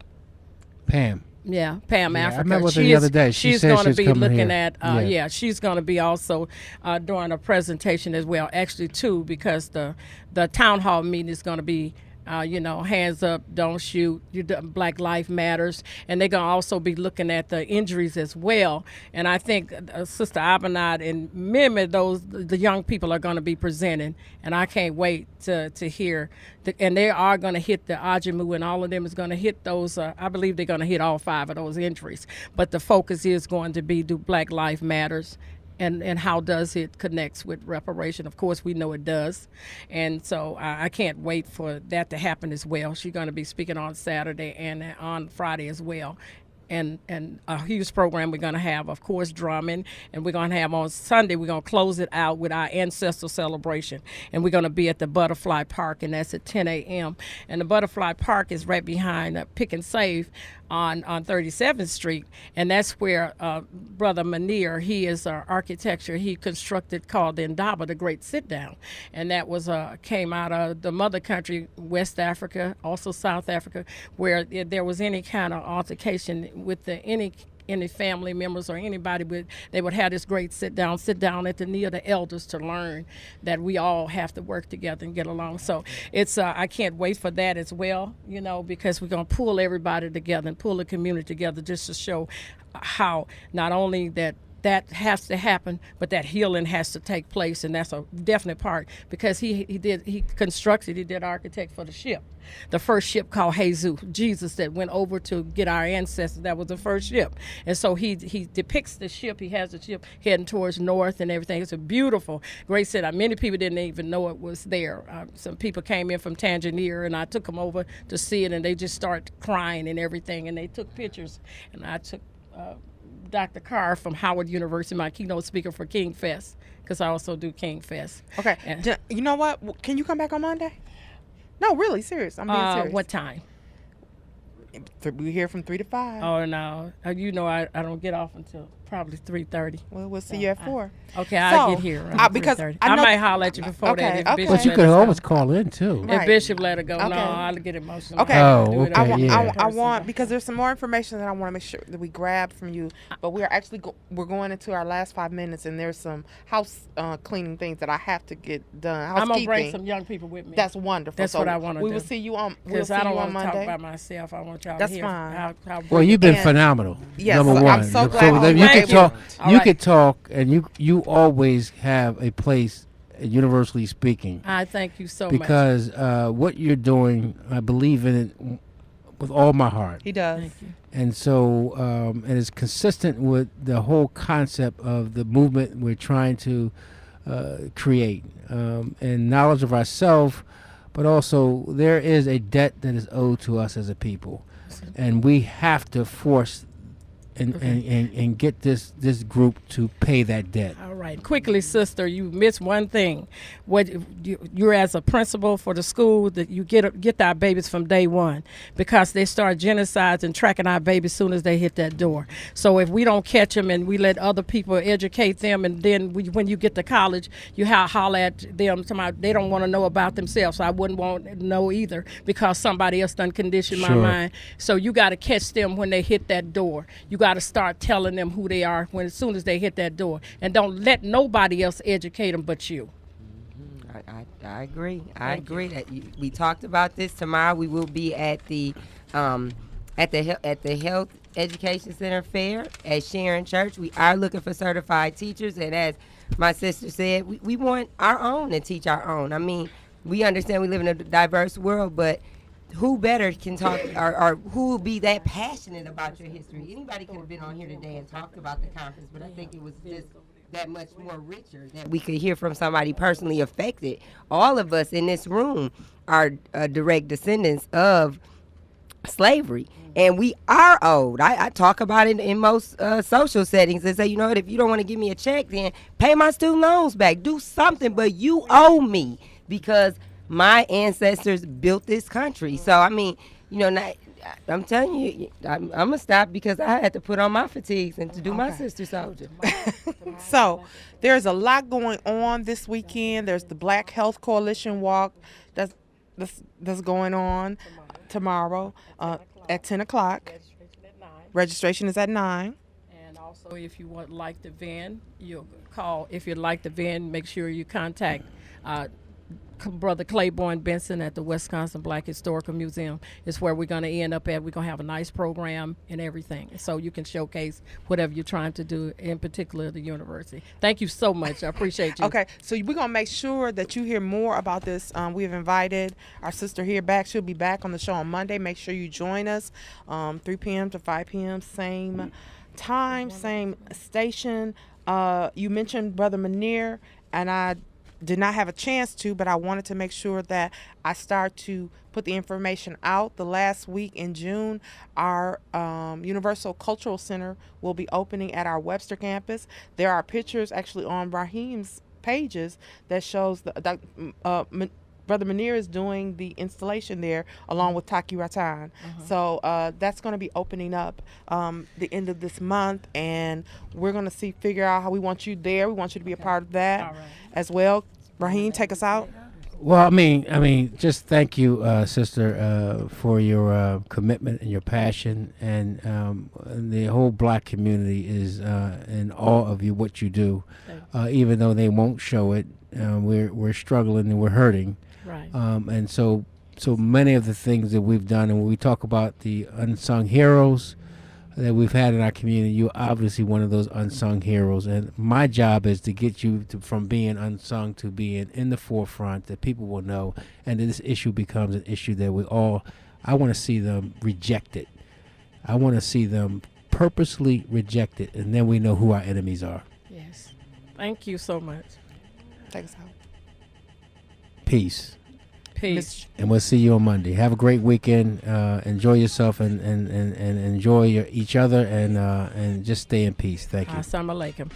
Pam. Yeah, Pam Yeah, I Africa. met with her the other day. She she's said going she to was be coming looking here. at. She's going to be also doing a presentation as well. Actually, too, because the town hall meeting is going to be. Hands up, don't shoot. Black Life Matters, and they're gonna also be looking at the injuries as well. And I think Sister Abenad and many of the young people are gonna be presenting, and I can't wait to hear. And they are gonna hit the Ajamu, and all of them is gonna hit those. I believe they're gonna hit all 5 of those injuries. But the focus is going to be do Black Life Matters. And how does it connects with reparation? Of course, we know it does. And so I can't wait for that to happen as well. She's going to be speaking on Saturday and on Friday as well. And a huge program we're going to have, of course, drumming. And we're going to have on Sunday, we're going to close it out with our ancestor celebration. And we're going to be at the Butterfly Park, and that's at 10 a.m. And the Butterfly Park is right behind Pick and Save on 37th Street. And that's where Brother Manir, he is our architecture. He constructed called the Indaba, the Great Sit Down. And that was came out of the mother country, West Africa, also South Africa, where there was any kind of altercation with any family members or anybody, they would have this great sit down at the knee of the elders to learn that we all have to work together and get along. So it's I can't wait for that as well, because we're going to pull everybody together and pull the community together just to show how not only that has to happen, but that healing has to take place, and that's a definite part because he did architect for the ship. The first ship called Jesus that went over to get our ancestors. That was the first ship. And so he depicts the ship. He has the ship heading towards north and everything. It's a beautiful, great set. Many people didn't even know it was there. Some people came in from Tangier, and I took them over to see it, and they just started crying and everything. And they took pictures, and I took Dr. Carr from Howard University, my keynote speaker for King Fest, because I also do King Fest. Okay. You know what? Can you come back on Monday? No, really, serious. I'm being serious. What time? We're here from 3 to 5. Oh, no. I don't get off until probably 3:30. Well, we'll see you at 4. Okay, I'll So, get here around because 3:30. I I know- might holler at you before Okay, that. If okay. Bishop But you let could us go. always call in too. Right. If Bishop let her go, Okay. no, I'll get emotional. Okay. Oh, Do it okay, in yeah. I person. want because there's some more information that I want to make sure that we grab from you. But we are actually we're going into our last 5 minutes, and there's some house cleaning things that I have to get done. I'm gonna bring Housekeeping. some young people with me. That's wonderful. That's So what I want to do. We will see you on. We'll Because see I don't you on want to talk Monday. about myself. I want y'all That's to hear fine. how Well, you've been And- phenomenal. Yes, number I'm one. so glad that you you were can able- talk. All You right. can talk, and you always have a place, universally speaking, I thank you so much. because what you're doing, I believe in it with all my heart. He does. Thank you. And so it is consistent with the whole concept of the movement we're trying to create, and knowledge of ourselves, but also there is a debt that is owed to us as a people, and we have to force and get this group to pay that debt. All right. Quickly, sister, you missed one thing. What you're as a principal for the school, that you get our babies from day one, because they start genocides and tracking our babies as soon as they hit that door. So if we don't catch them and we let other people educate them, and then when you get to college, you holler at them, they don't want to know about themselves. So I wouldn't want to know either, because somebody else done conditioned my Sure. mind. So you got to catch them when they hit that door. You got to start telling them who they are as soon as they hit that door, and don't let nobody else educate them but you. I agree. I agree that we talked about this. Tomorrow we will be at the Health Education Center Fair at Sharon Church. We are looking for certified teachers, and as my sister said, we want our own to teach our own. I mean, we understand we live in a diverse world, but who better can talk, or who will be that passionate about your history? Anybody could have been on here today and talked about the conference, but I think it was just that much more richer that we could hear from somebody personally affected. All of us in this room are direct descendants of slavery, and we are owed. I talk about it in most social settings and say, you know what, if you don't want to give me a check, then pay my student loans back. Do something, but you owe me, because my ancestors built this country. So, I mean, you know, I'm telling you, I'm going to stop because I had to put on my fatigues and to do my sister soldier. So there's a lot going on this weekend. There's the Black Health Coalition Walk that's going on tomorrow at 10 o'clock. Registration is at 9. And also, if you like the van, you'll call. If you like the van, make sure you contact Brother Claiborne Benson at the Wisconsin Black Historical Museum. Is where we're going to end up at. We're going to have a nice program and everything, so you can showcase whatever you're trying to do, in particular the university. Thank you so much. I appreciate you. Okay, so we're going to make sure that you hear more about this. We have invited our sister here back. She'll be back on the show on Monday. Make sure you join us 3 p.m. to 5 p.m. Same time, same station. You mentioned Brother Munir, and I did not have a chance to, but I wanted to make sure that I start to put the information out. The last week in June, our Universal Cultural Center will be opening at our Webster campus. There are pictures actually on Rahim's pages that shows Brother Munir is doing the installation there along with Taki Ratan. So that's going to be opening up the end of this month, and we're going to figure out how we want you there. We want you to be a part of that as well. Rahim, take us out. Well, I mean, just thank you, sister, for your commitment and your passion, and the whole Black community is in awe of you, what you do, even though they won't show it. We're struggling and we're hurting. Right. And so many of the things that we've done, and when we talk about the unsung heroes that we've had in our community, you're obviously one of those unsung heroes. And my job is to get you from being unsung to being in the forefront, that people will know, and that this issue becomes an issue that I want to see them rejected. I want to see them purposely rejected, and then we know who our enemies are. Yes. Thank you so much. Take us out. Peace. Peace. And we'll see you on Monday. Have a great weekend. Enjoy yourself and enjoy each other, and just stay in peace. Thank you. Assalamu alaikum.